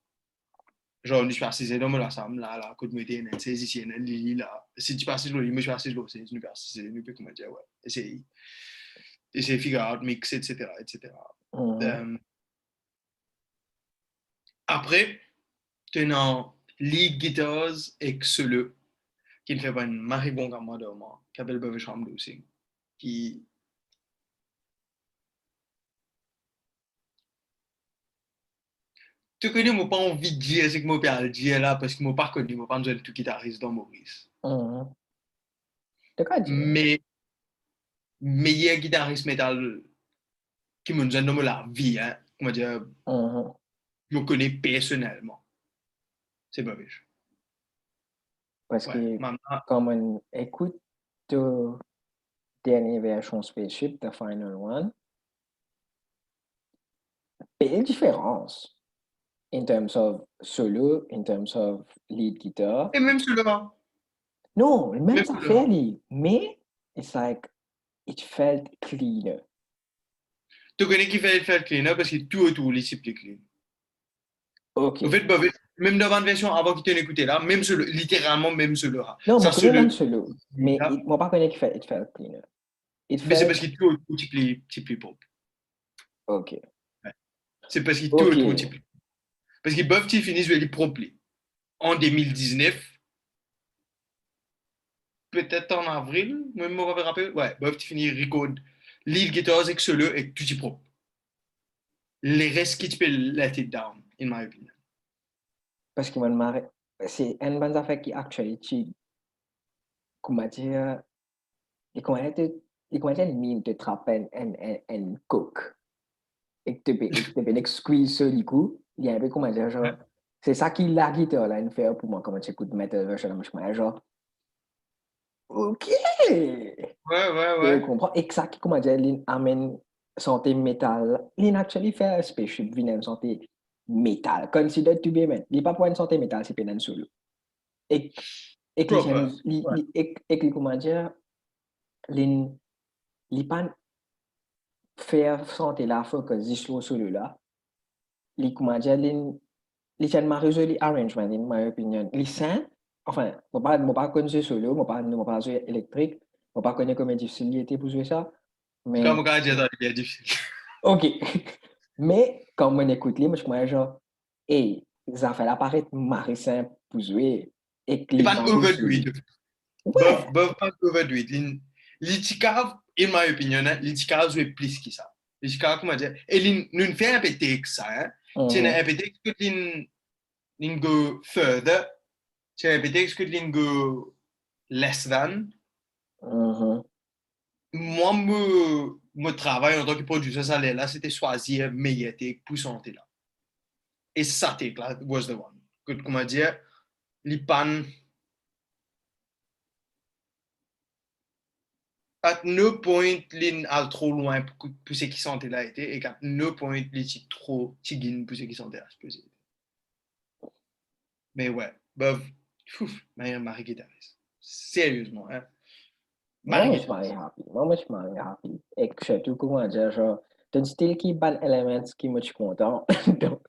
Genre, je suis assis dans mon ensemble, là, côté de me c'est ici, là. Si tu passes l'eau, je suis assis l'eau, c'est, je suis assis, je peux, comment dire, ouais. Essayer de figure out, mix, etc., etc. Mhm. Euh, Après, tu as lead guitars et solo, qui ne fait pas une marée bon comme moi de moi, qui appelle Bobby Chambre aussi. Qui... Tu connais, moi pas envie de dire ce que moi peux dire là, parce que moi pas connu, moi pas besoin de tout guitariste dans Maurice. Mhm. De quoi dire? Mais, meilleur guitariste métal qui me donne dans la vie, hein, comment dire, Mhm. je me connais personnellement. C'est Bobby. Parce Ouais, que maman. quand on écoute la dernière version Spaceship, The Final One, il y a une différence in terms of solo, in terms of lead guitar. Et même celui-là. Non, même Même ça fait, celui-là. mais it's like, it felt cleaner. Tu connais qui fait le cleaner parce que tout autour, les types de clean. En Ok. fait, Bobby, même dans une version avant qu'il t'ait écouté là, même celui, littéralement même celui-là. Non, je Ça, connais même celui solo, mais là, moi pas connais qui fait it felt cleaner. It mais c'est felt, parce que tout autour, type pop. ok. Ouais. C'est parce que tout Ok. autour, type. Parce que Buffy finit sur les promptly. En 2019, peut-être en avril, même moi, je me rappelle. Ouais, Buffy finit record lead guitar avec solo et tout y propre. Les restes qui te peut let it down, in my opinion. Parce que moi, c'est une bonne affaire qui actually, comment dire, il commence à mine te trapper en coke. Et que tu peux squeeze sur le coup, il y a un peu comment dire, Ouais, genre, c'est ça qui la guitare là, une fait pour moi, comment tu écoutes metal version, je me genre, ok! ouais, Je ouais. comprends. Et que ça qui, comment dire, il amène santé métal. Il actually fait un spaceship vient santé métal. Consider to be man. Il n'est pas pour une santé métal, c'est pas un solo. Et, et que Proper. Ouais. et que, comment dire, il pas faire santé la fois que zislo solo là. Il, comment dire, il tellement résolu arrangement, in my opinion. Il sain, enfin, je pas connais solo, je pas jouer électrique, je pas connais comment difficile il était pour jouer ça. Comme Mais on dit, c'est bien difficile. ok. Mais quand on écoute les, moi, je me genre, hey, ça fait apparaître Marie simple pour jouer et que Il les pas Marie overdo it. solide. Ouais. Buff pas overdo it. L'Itikaf, in my opinion, hein, l'Itikaf joue plus que ça. L'Itikaf, comment dire, et nous fait un peu que ça, hein. C'est Mhm, un peu que l'in go further, c'est un peu que l'in go less than. mhm. Moi, mon travail en tant que producteur, ça là, c'était choisir meilleur take pour santé là. Et ça take là was the one. Comment dire, l'Ipan, à no point, l'in a trop loin pour ce qui santé là été, et à no point, l'in trop tigine pour ce qui santé là supposé. Mais ouais, bah, Marie guitariste. Sérieusement, hein. Moi, Marie je suis marié guitariste. happy. Moi, je suis marié happy. Et que surtout, comment dire, genre, t'as un style qui bat éléments qui me suis content. Donc,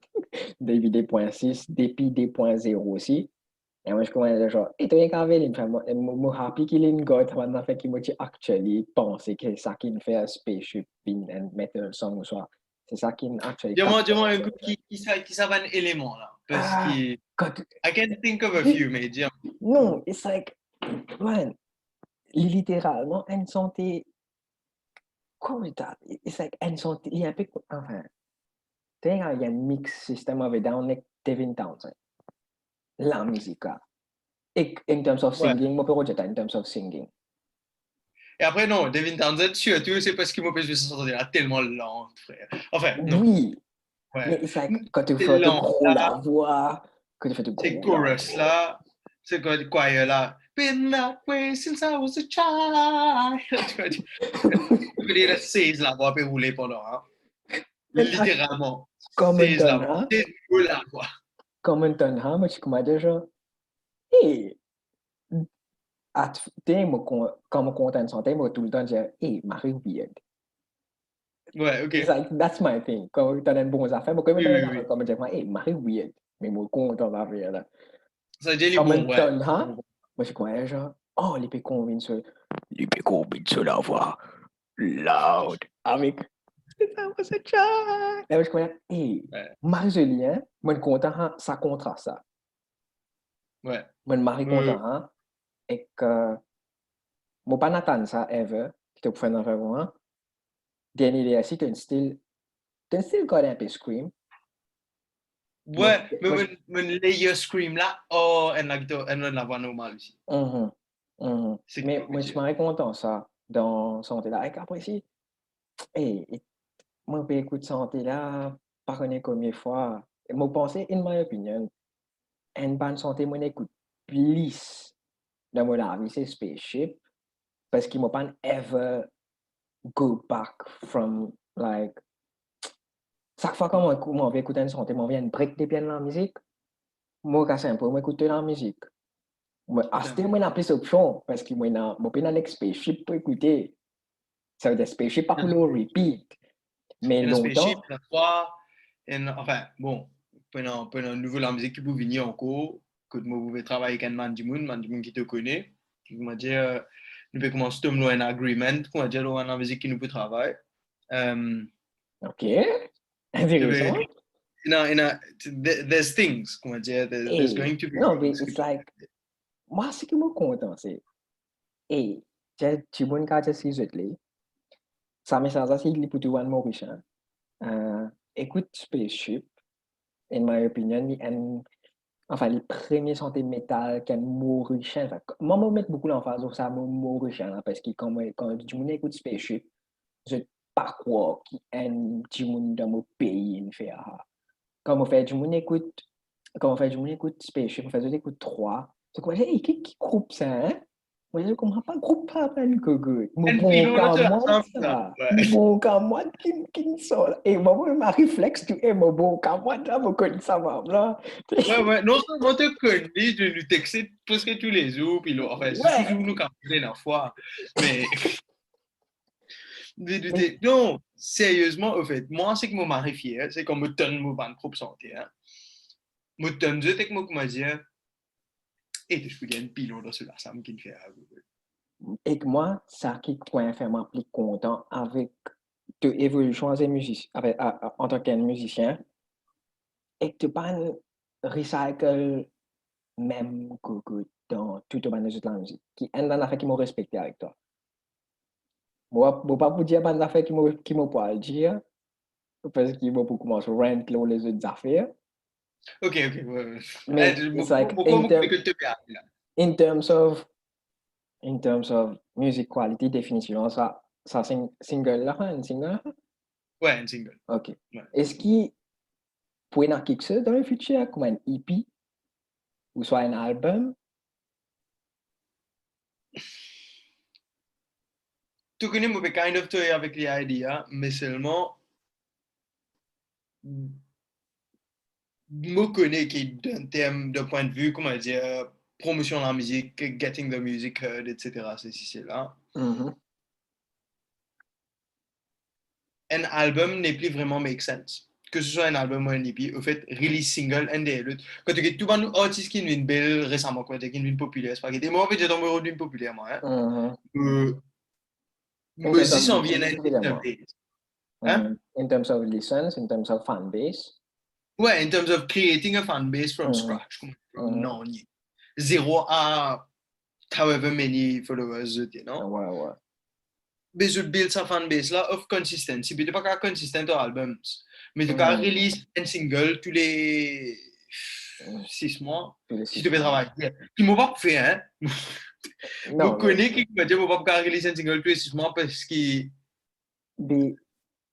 depuis des points 6, depuis des points 0 aussi. Et moi, je commence à dire, genre, et tu qu'à ver, moi, happy qu'il ait une gosse, maintenant, fait qu'il m'a actually pensé que c'est ça qui me fait un spaceship, and metal song, ou soit. C'est ça qui me actually Dis-moi un capture. coup qui savent un élément là. Parce que, Ah, I quand, can think of a few, mais dis non, it's like, man, littéralement, une santé, comment ça, it's like, une santé, il y a un peu, enfin, tu sais, il y a un mix system of it down, like Devin Townsend, la musique, là. Et in terms of ouais. singing, moi, peux dire, in terms of singing. Et après, non, Devin Townsend, surtout, c'est parce que mon PSV se sentait là tellement lent, frère. Enfin, non. Oui, mais Ouais. it's like, quand tu C'est fais de lent, gros la là. voix, quand tu fais de C'est gros la chorus, voix. là. C'est quoi, choir, là. Been that way since I was a child. Tu peux dire 16 la voix peut rouler pendant, hein. Mais Littéralement. comme un 16 la ton, voix. hein, 16 la voix. comme un ton, hein, moi, je commence déjà, hey, quand je compte en santé, moi, tout le temps, je dis, hey, Marie weird. Ouais, ok. It's like, that's my thing. Quand tu as une bonne affaire, moi, quand Oui, tu as oui, une oui. affaire, comme je dis, hey, Marie weird. Mais moi, content d'affaire, là. Ça dit les Comme un bons, ouais. ton, hein, moi, je commence genre, oh, les pécons viennent sur la voix loud, avec. That was a child. Là, je connais, hey, Ouais. Marie-Jolie, hein, moi, je suis content, hein, ça contre ça. Ouais. Moi, Marie content, hein, et que, moi, pas n'attendre ça, ever, qui te fait dans le hein. Dernier idée, si tu as un style quand un peu scream. Ouais, mais mon layer scream là, oh, elle a la voix normale aussi. C'est Mais comme moi, je que suis content, ça, dans Santé là. Et qu'après, si, hey, moi, je écoute Santé là, pas connaître combien de fois. Et moi, pensez, in my opinion, une bonne santé, moi, écoute plus dans mon avis, c'est Spaceship, parce qu'il m'a pas ever go back from, like, chaque fois que moi, vais écouter une santé, moi, vient break des pieds de la musique, moi, c'est simple, moi, écouter la musique. Moi, à ce moment, moi, plus option, parce que moi, je suis dans Spaceship pour écouter. Ça veut dire Spaceship, pas pour le repeat. Mais il y a un spaceship, longtemps, il y en a trois, enfin, bon, pendant nouveau la musique qui peut venir encore, que moi, vous pouvez travailler avec un man du monde qui te connaît, qui m'a dit, nous pouvons commencer à me un agreement, qu'on va dire, la musique qui nous peut travailler. ok, Je vais, intéressant. there's things, qu'on va dire, there's Et, going to be non, mais things. it's like, moi, ce qui me content, c'est, et, tu vois, quand tu sais, ça me semble assez pour tout le monde mauricien. Écoute Spaceship, in my opinion, enfin, les premiers santé métal qui mauricien. Enfin, moi, je mets beaucoup l'emphase sur ça, mauricien, là, parce que quand tu écoutes Spaceship, je ne sais pas quoi qui est un petit monde dans mon pays, il fait, quand on fait du monde écoute, quand on fait du monde écoute Spaceship, on fait du écoute 3. C'est quoi, hey, qui groupe ça, hein? Moi, je ne comprends pas, groupe pas plein que good. Mon Un bon pilon, là, qu'à tu moi, ensemble, ça. ça. Ouais. Mon bon qu'à moi, qui sort là. Et moi, ma réflexe, tu es mon bon qu'à moi, là, mon connais ça, va, là. Ouais, ouais, non seulement te connais, de nous texter presque tous les jours, puis là, enfin, c'est Ouais, toujours nous qui avons la fois, mais mais, non, sérieusement, au fait, moi, c'est que mon mari fier, c'est qu'on me donne mon ban propre santé, hein. Me donne, je sais que moi, comment dire, et je peux dire un pilon dans cela, ça me qui me fait. et que moi, ça qui point fait moi plus content avec de évolution as musicien, en tant qu'un musicien, et que tu pas recycle même que dans tout le monde de la musique, qui est une affaire qui m'a respecté avec toi. Moi, je ne pas vous dire une affaire qui m'a pas le dire, parce qu'il m'a beaucoup commencé à rent les autres affaires, Ok, ok, ouais, ouais. mais it's like, Pourquoi me que te bien, là? in terms of, in terms of music quality, définitivement, ça single là, un single là? Ouais, un single. Ok. Ouais. Est-ce qu'il pourrait en quelque chose dans le futur, comme un EP, ou soit un album? Tu connais, moi, kind of toy avec les ideas, mais seulement, me connais qui d'un terme, d'un point de vue, comment dire, promotion de la musique, getting the music heard, etc. C'est là. Mhm. Un album n'est plus vraiment make sense. Que ce soit un album ou un EP, au fait, release single, un des l'autre. Quand tu as tout le monde artiste qui est belle récemment, quoi, qui est une populaire, c'est pas que moi, en fait, j'ai tombé au d'une populaire, moi, hein. Mhm. In Me terms si of s'en vient listens, un évidemment. hein? In terms of listens, in terms of fan base. Ouais, in terms of creating a fan base from Mhm. scratch. Mhm. Non, zéro à however many followers, you Ah, know. ouais, ouais. Mais je build sa fanbase là of consistency. Mais tu n'es pas consistent aux albums. Mais tu peux Mhm. release un single tous les Mhm. 6 mois Tous les si tu 6 veux mois. travailler. Qui m'a pas fait, hein? Je Non, mais, connais qui m'a dit que je ne peux pas release un single tous les 6 mois parce que mais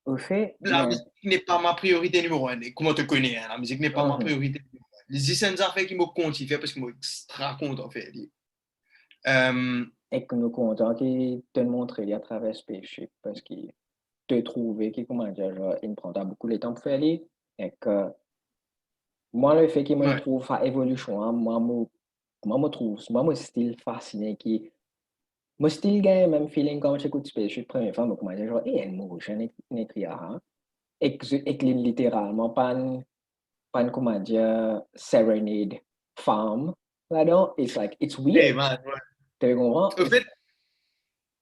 au fait, la mais, musique n'est pas ma priorité numéro un. Et comment tu connais, hein? La musique n'est pas ma mhm. priorité numéro un. Les essentiels affaires qui m'ont continué parce que je suis extra content en fait. Euh, Et que nous comptons qui te montrer à travers Spaceship, parce qu'il te trouver qui, comment dire, genre, il prend beaucoup de temps pour faire les, et que, moi, le fait qu'il me ouais. trouve à évolution, hein, moi, me style fasciné qui, moi, style gagne même feeling quand j'écoute Spaceship, première fois, moi, comment dire, genre, et elle m'a écrit, hein, et que littéralement, pas une, comment dire, serenade femme, là-dedans, it's like, it's Hey, weird, man, ouais. tu comprends? Au fait,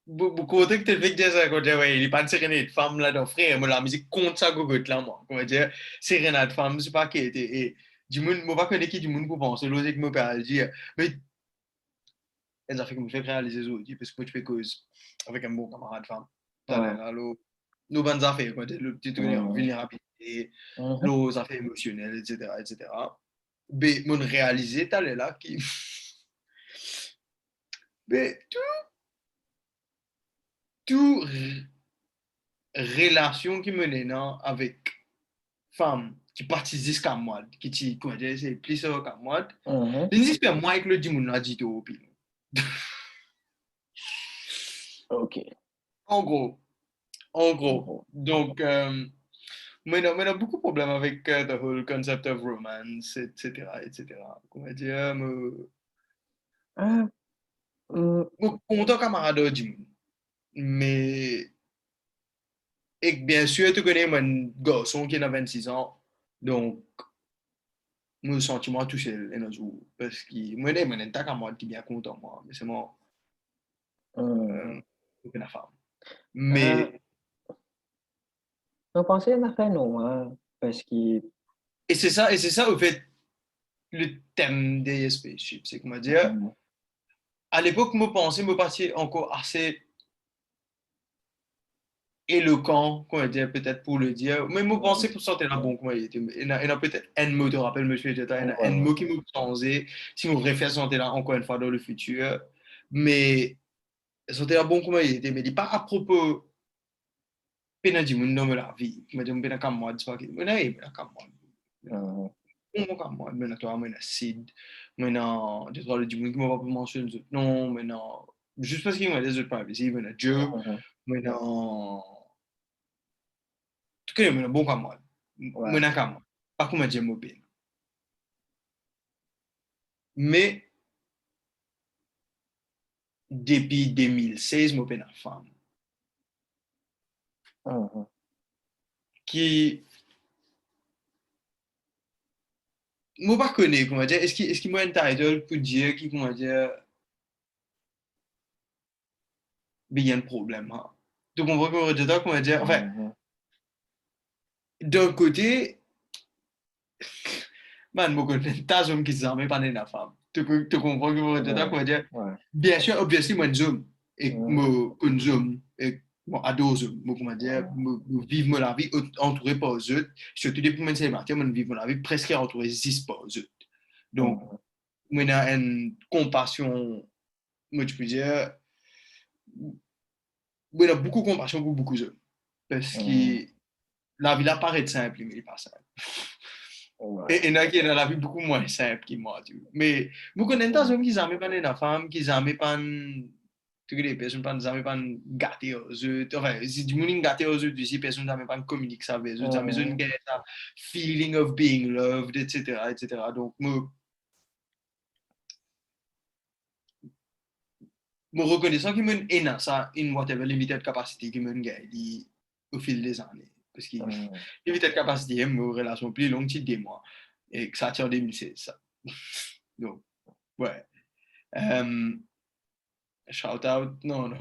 beaucoup de que tu fais que ça, quand ouais, il est pas de sérénade femme là, dans frère, moi la musique compte ça, gogote là, moi. Comment dire, sérénade femme, c'est pas qui était, et du monde, moi pas connaître qui du monde pour penser, l'autre que me parle, dire, mais elles ont fait que me fait réaliser les autres, parce que moi, tu fais cause avec un bon camarade femme. Ça, Ouais. là, nos bonnes affaires, quoi, le petit truc, Mhm. vulnérabilité, Mhm. nos affaires émotionnelles, etc., etc. Mais mon réalisé, t'as là qui, mais tout relation qui menait non, avec femme qui participent comme moi, qui dit, comment dire, c'est plus comme moi, Mhm. je ne dis pas moi que le dimanche a dit au pire. Ok. En gros, en gros. Mhm. Donc, mais on a beaucoup de problèmes avec the whole concept of romance, etc., etc. Comment dire, Ah, mm, content camarade du monde. Mais, et bien sûr, tu connais mon garçon qui a 26 ans, donc, mon sentiment touché un jour. Parce que moi, je suis pas moi qui est bien content, moi, mais c'est moi, mm. la femme. Ah, Mais, je pensais à faire non, hein, parce que et c'est ça, au fait, le thème des spaceships. C'est comment dire, mm, à l'époque, moi, pensais, me partir encore assez éloquent, comment dire, peut-être pour le dire. Mais moi, mm, pensais pour sortir la bon, comment il était. Il y a peut-être un mot, te rappelle, monsieur Jetta, il y a un ouais, mot qui me pensait, si on réfère sortir là encore une fois dans le futur. Mais, sortir la bon, comment il était, mais il dit pas à propos, pena du monde dans la vie. Il m'a dit, pena comme moi, c'est pas qu'il m'a dit, pena comme moi. mm, Non, comme moi, maintenant, toi, maintenant, Sid, maintenant, tu parles du monde qui m'a pas mentionné, non, maintenant, juste parce qu'il m'a des autres privacy, maintenant, Dieu, mhm, maintenant, tout cas, maintenant, bon comme moi, ouais, maintenant, comme moi, pas comme Dieu m'a bien. Mais, depuis 2016, m'a bien une femme, mhm, qui, moi, pas connaît, comment dire, est-ce qu'il m'a entitled pour dire, qui, comment dire, il y a un problème, hein. Tu comprends comment dire, enfin, mhm, d'un côté, man, beaucoup de tas hommes qui s'en pas la femme. Tu comprends que je veux ouais, quoi dire? ouais, Bien sûr, obviously, moi, zoom. Et mhm, moi, un zoom. Et moi, adore zoom. Moi, comment dire, ouais, moi, vivre la vie entouré par eux autres. Surtout depuis que je suis célibataire, moi, vivre la vie presque entouré juste par eux autres. Donc, mhm, moi, j'ai une compassion, moi, tu peux dire, moi, j'ai beaucoup de compassion pour beaucoup d'hommes. Parce mhm, que la vie là paraît simple, mais il n'est pas simple. ouais, Et il y en a qui ont la vie beaucoup moins simple que moi. Tu vois. Mais beaucoup mhm, d'entre qui n'aiment pas la femme, qui n'aiment pas les personnes qui n'aiment pas gâter aux autres. Enfin, si du monde gâter aux autres, si personne n'aime pas communiquer ça avec eux, ça besoin mhm, de ça feeling of being loved, etc. etc. Donc, moi reconnaissant qu'il m'a a ça, in whatever limited capacity qu'il m'a gagné au fil des années. Parce que mhm. limited capacity, mes relations plus longues, c'est des mois. Et que ça tient en 2016, ça. Donc, ouais. Euh, Shout out, non, non.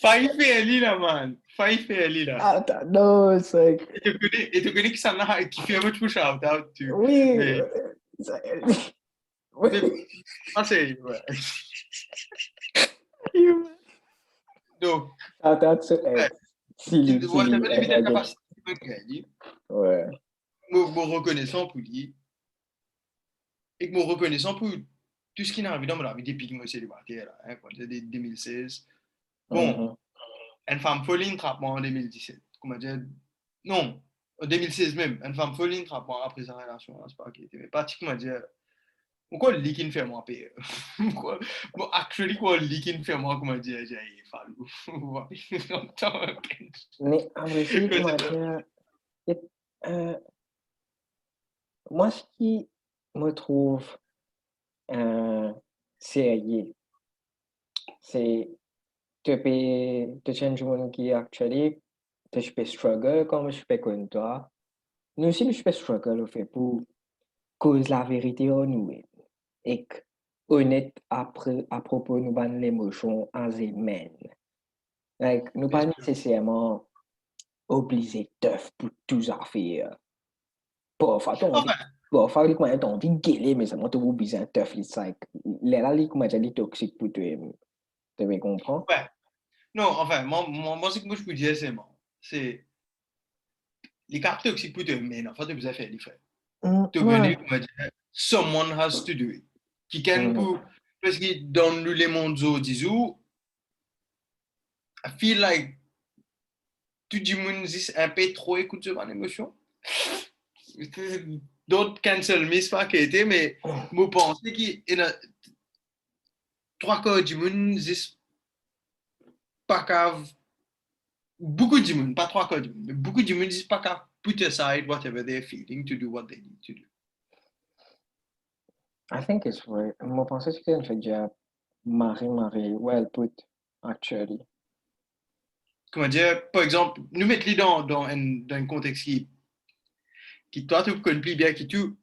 Failli faire là, man. Failli faire là. Ah, non, c'est... Et tu connais qui s'en a, qui fait votre shout out, tu. Oui, Mais, c'est- mais, oui. pas c'est, ouais. Donc, Shout-out to ouais. Ed. Silly Whatever Ed limited again. capacity, je gagne. Ouais. Moi, reconnaissant pour lui, et que moi, reconnaissant pour tout ce qui est arrivé dans ma vie depuis que je suis célibataire, là, hein, quoi, depuis 2016. Bon, Mhm. une femme folle trappe moi en 2017. Comment dire? Non, en 2016 même. Une femme folle trappe moi après sa relation. C'est pas qui était. Mais pratiquement dire. Pourquoi le qui fait moi payer? Pourquoi? Bon, actually, quoi, le qui fait moi, comment dire? J'ai fallu. Mais en principe, moi, dire, et, euh, moi, ce qui me trouve sérieux, c'est te change monde qui actually, je peux struggle comme je peux comme toi. Nous aussi, je peux struggle au fait pour cause la vérité en nous. Et que honnête à propos de nos émotions en elles-mêmes. Like, nous Bien pas sûr. nécessairement obligés d'œuf pour tout à faire. Parfois, t'as envie, Enfin, parfois, t'as envie de gueuler, mais ça m'a toujours obligé d'œuf. C'est like, là, comment dire, les toxiques pour toi, tu me comprends? ouais. Non, enfin, moi, ce que moi, je peux dire, c'est les cartes toxiques pour te mener, en fait, tu besoin faire les frères. Te Ouais. mener, comment dire, someone has to do it. Qui can Mhm. pour, parce que dans le monde, disons, I feel like, tout le monde dit un peu trop écoute ce mon émotion. D'autres cancel me, c'est pas qu'il était, mais moi, pense qu'il y a trois quarts du monde disent pas qu'à beaucoup de monde, pas trois quarts du monde, mais beaucoup de monde disent pas qu'à put aside whatever they're feeling to do what they need to do. I think it's right. Moi, je pense que c'est un job Marie, well put, actually. Comment dire, par exemple, nous mettons dans un contexte qui toi, tu connais bien, qui tout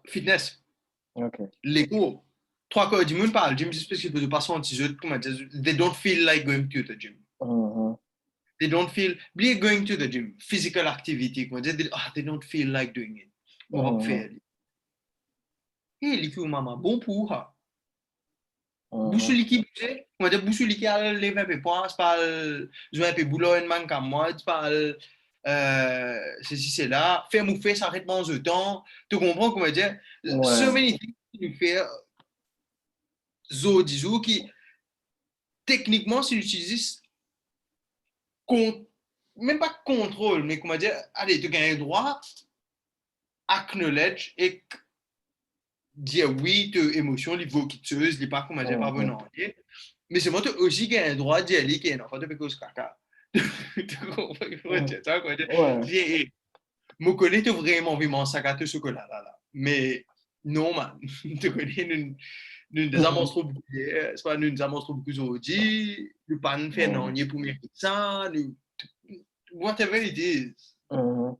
fitness, Okay. les cours. Trois quarts du monde parle gym, juste parce qu'ils ne peuvent pas sentir, comment dire, they don't feel like going to the gym. Mhm. They don't feel, be going to the gym, physical activity, comment dire, they don't feel like doing it. Bon, Mhm. faire. Et les filles, maman, bon pour ça. Mhm. Boussou qui bouge, comment dire, boussou qui a levé un peu poids, c'est pas, jouer un peu boulot, une man comme moi, c'est pas, ceci, c'est là, faire mouffer, ça arrête moins de temps, tu comprends, comment dire, so Ouais. many things qui nous fait, zo, disons, qui, techniquement, si l'utilisent, même pas contrôle, mais comment dire, allez, tu gagnes le droit, acknowledge et dire oui, tu émotion, les voquiteuses, les pas, comment dire, pas Mhm. venant. Mais c'est moi, tu aussi gagnes le droit d'y aller, qui est un enfant de pécose caca. Tu comprends comment Mhm. dire ça, comment dire, Ouais. me connais, tu vraiment envie de manger sac à tout chocolat, là. Mais, non, man, tu connais, nous des amants Mhm. trop beaucoup, c'est pas, nous des amants trop beaucoup aujourd'hui, nous pas nous faire non, Mhm. ni pour mériter ça, nous, whatever it is. Mhm.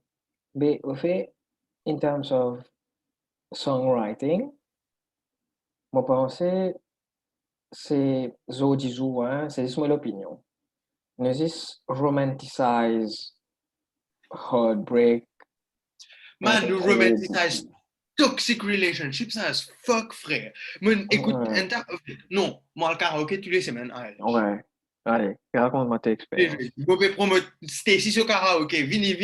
Mais au fait, in terms of songwriting, moi penser c'est Zodi Zou, hein, c'est juste mon opinion. Nous is romanticize heartbreak, Man, nous beaucoup. romanticize toxic relationships as fuck, frère. Man, écoute, Ouais. non, moi, le karaoké, tous les semaines, allez. Ouais. Allez, raconte-moi ta expérience. Je vais promouvoir Stacy sur karaoké. Venez,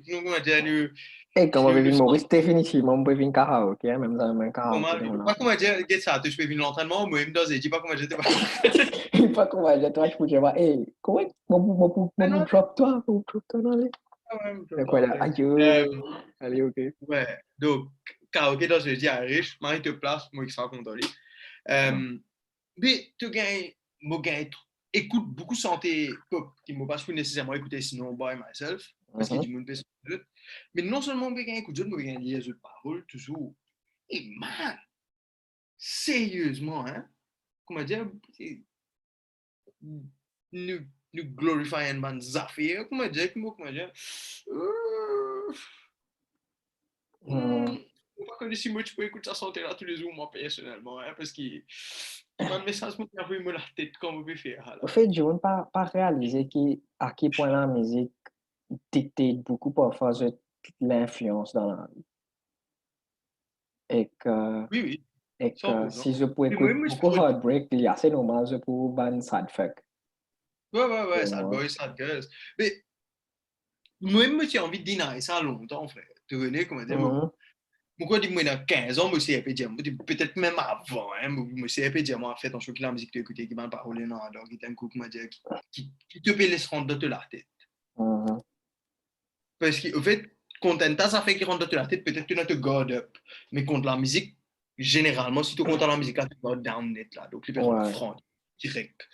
comment dire, Et comment nous Bevin sommes Maurice, définitivement, Bevin karaoke, hein, même dans un karaoke comment, dans pas la. comment dire, get ça, tu fais venir l'entraînement, moi, il me donne, dis pas comment j'étais pas. Pas comment dire, toi, je peux dire, hey, comment, Non, drop toi, dans les. ouais, je Et quoi vois, là, ok. aïe, allez, ok. Ouais, donc, karaoké dans ce dis à riche, Marie te place, moi, qui sera content. Mais tu gagnes, moi, gagne, écoute beaucoup santé pop, qui ne m'a pas nécessairement écouter sinon by myself, parce qu'il y a Mhm. du monde qui fait. Mais non seulement je gagne écouter, je gagne les autres paroles, toujours. Et man, sérieusement, hein, comment dire, nous, nous glorifyons man affaires, comment dire, euh, Mhm. pas que si moi tu peux écouter sa santé là tous les jours, moi personnellement, hein, parce que man, message m'a envoyé la tête comme on peut faire Au là. fait, je ne pas réaliser à quel point la musique dicte beaucoup parfois l'influence dans la vie. Et que, Oui, oui, et que 100%. si je peux Et moi, écouter moi, je beaucoup pourrais. Heartbreak, il y a assez normal, je peux ban sad fuck. Ouais, Pour sad moi. boy, sad girls. Mais moi, j'ai envie de dîner ça longtemps, frère. Tu connais, comment dire, Mhm. pourquoi dis-moi, dans 15 ans, monsieur peut dire, peut-être même avant, hein, monsieur peut dire, moi, en fait, en choquant la musique que tu écoutes, qui m'a parlé, non, donc, il y a un coup, comment dire, qui te peut laisser rentrer dans la tête. Mhm. Parce qu'au fait, quand t'as ça fait qui rentre dans la tête, peut-être que tu te God up. Mais contre la musique, généralement, si tu comptes la musique, là, tu God down net, là. Donc, les personnes Ouais. franc, direct.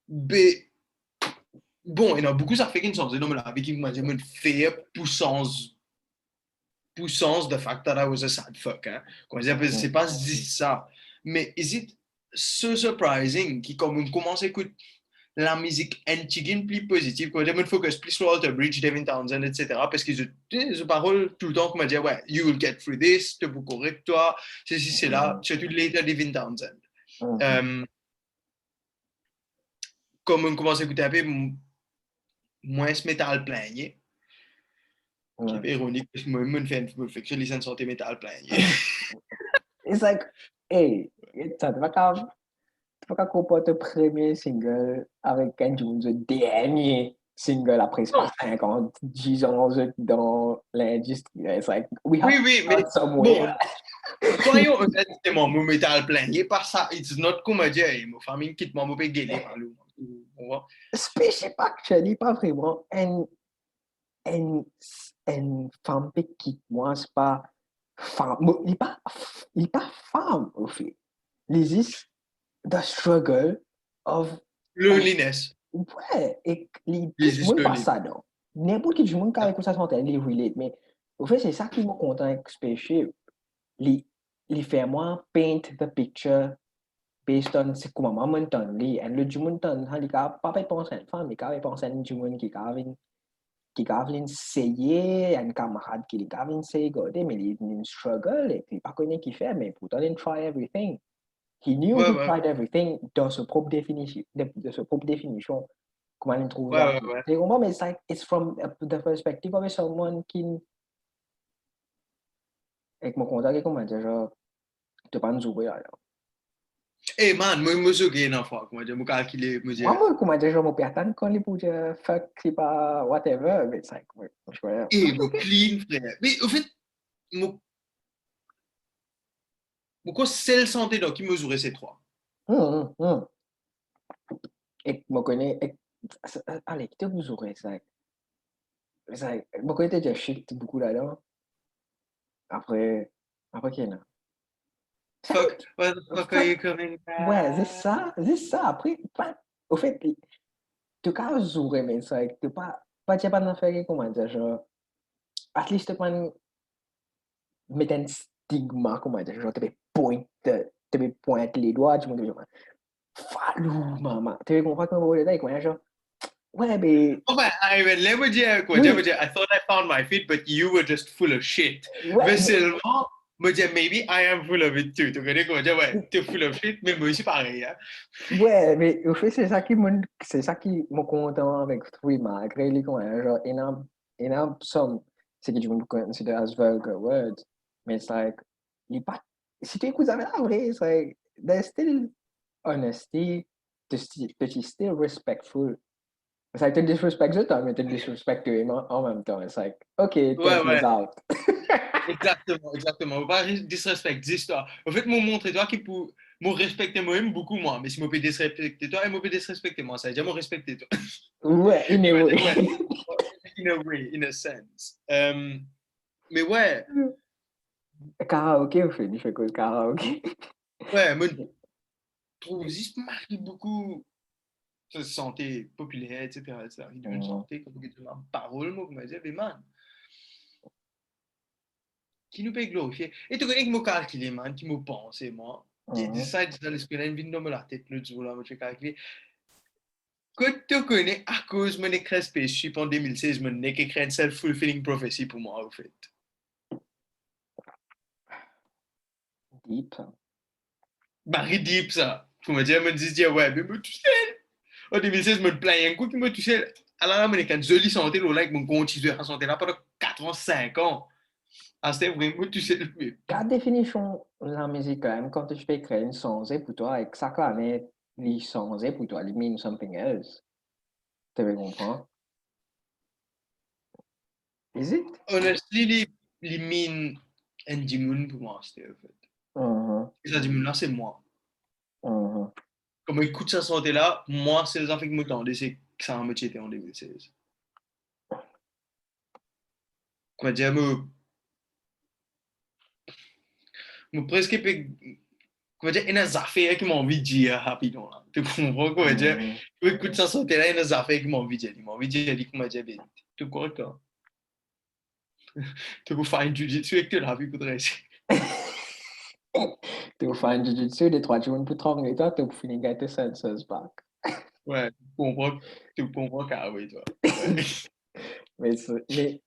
Mais, bon, il y en a beaucoup, ça fait qu'ils sont non, mais la vie qui m'a dit, fait puissance de fact that I was a sad fuck, hein. Comment dire, c'est Mhm. pas juste ça. Mais is it so surprising qui, comme on commence à écouter la musique antigone plus positive. Comment dire, je me focus plus sur Alter Bridge, Devin Townsend, etc. Parce qu'ils ont parole tout le temps, comme dire, ouais, you will get through this, tu peux correct toi, ceci, c'est là, surtout later Devin Townsend. Comme on commence à écouter un peu moins ce métal plein, qui est ironique, parce que moi, je me fais que je listen santé métal plein. It's like, hey, ça te va quand tu vas comporter le premier single avec un le dernier single après Non. 50, 10 ans dans l'industrie. It's like, we have Oui, to mais start somewhere. soyons honnêtes, c'est mon métal plein. Il n'est pas ça. It's not comme dire, ma famille quitte mon bébé gueulé par lui. Spaceship actually, pas vraiment. Une femme qui moi, c'est pas femme. Il n'est pas femme, au fait. Il est the struggle of Loneliness. ouais, et Il tout le est monde passe lonely. ça, non? N'importe qui du monde qui écoute ça sur Internet, il relate. Mais au fait, c'est ça qui m'a content avec Spaceship. Il fait moi paint the picture based on c'est comment moi m'entends lui. Et le du monde t'en, il a pas penser à une femme, il a pensé à une du monde qui a essayé, un camarade qui a essayé, regarder, mais il struggle et puis pas connaît qui fait, mais pourtant il try everything. He knew Ouais, he ouais. tried everything dans sa propre définition, de sa propre définition. Comment il trouve Ouais, ça? ouais, ouais. C'est comment, mais it's from the perspective of someone qui, avec mon contact, comment dire, genre, tu pas nous ouvrir, alors. Hey man, moi, je suis une fois. Comment dire, je calculer, me dire. Moi, comment dire, genre, mon père, quand il peut dire fuck, c'est pas whatever, mais c'est like, ouais, je vois. Et me clean, frère. Mais au fait, pourquoi celle santé donc qui mesurait ces trois? Hum. Et moi, connais, allez, qui te vous ouvrir, c'est like, moi, connais, t'as déjà shift beaucoup là-dedans. Après, après, qu'il y en a. Fuck, what the fuck are you coming Ouais, back? c'est ça. Après, au fait, tu cas jouer, mais c'est que pas dire pas d'en faire comment dire, genre, at least tu pas mettre un stigma, comment dire, genre, tu peux pointer les doigts, tu me dis, genre, falou, maman. Tu comprends comment vous voulez dire, genre, ouais, mais, Enfin, let me dire, quoi dire, me oui, dire, I thought I found my feet, but you were just full of shit. ouais, Mais seulement, me dire, maybe I am full of it too. Tu connais comment dire, ouais, t'es full of shit, mais moi aussi pareil, hein. ouais, mais au fait, c'est ça qui me content avec oui, malgré les comment, genre, il y a some, c'est que tu me consider as vulgar words, mais c'est like, il pas, si tu écoutes ça, mais la vrai, c'est like, there's still honesty, but he's still respectful. It's like, tu disrespects le temps, mais tu disrespects en même temps. It's like, okay, Ouais, take me ouais. out. Exactement, exactement. Faut pas disrespect, dis-toi. En fait, mon montrer toi qui pour me respecter moi-même beaucoup moins. Mais si je peux disrespecter toi, et je peux disrespecter moi, ça veut dire me respecter toi. Ouais, in a way. Ouais, in a way, in a sense. Mais ouais, Karaoke, au fait, il fait quoi, le karaoke? ouais, me trouve juste marqué beaucoup de santé populaire, etc. Il dit une santé, comme il dit une parole, moi, comme je dis, mais man, qui nous peut glorifier. Et tu connais que me calculer, man, qui me pense, moi. Et ça, dans l'esprit, là, il vient dans la tête, le jour là, je fais calculer. Que tu connais à cause de mon écran spaceship en 2016, mon écran une self-fulfilling prophecy pour moi, en fait. Deep. Bah, ridicule, ça. Faut me dire, me dire, ouais, mais me toucher. En 2016, me plains un coup qui me touchait. Alors là, mon écran jolie santé, là, avec mon continue à santé là pendant 4 ans, 5 ans. Ah, c'était vraiment touché le mieux. Quelle définition la musique, quand même, quand tu fais créer une songe pour toi, avec ça, quand même, les songes pour toi, ils mean something else. Tu veux comprendre? Is it? Honestly, les mines Andy Moon pour moi, c'était en fait. Mhm, Et ça, Moon là, c'est moi. mhm. Comme écoute ça santé là, moi, c'est les enfants qui me tendent, c'est que ça me était en 2016. Comment dire, presque comment dire, il y a des affaires qui m'ont envie de dire rapidement. Là. Tu comprends comment dire? Mhm. Écoute ça santé là, il y a des affaires qui m'ont envie de dire. Ils m'ont envie de dire, comment dire, tu crois que tu peux faire une jujitsu avec toi là, puis écoute, Tu vas faire un jiu-jitsu, des 3 jours pour te rendre et toi, tu vas finir gâter senses back. Ouais, tu comprends carrément, toi. Ouais.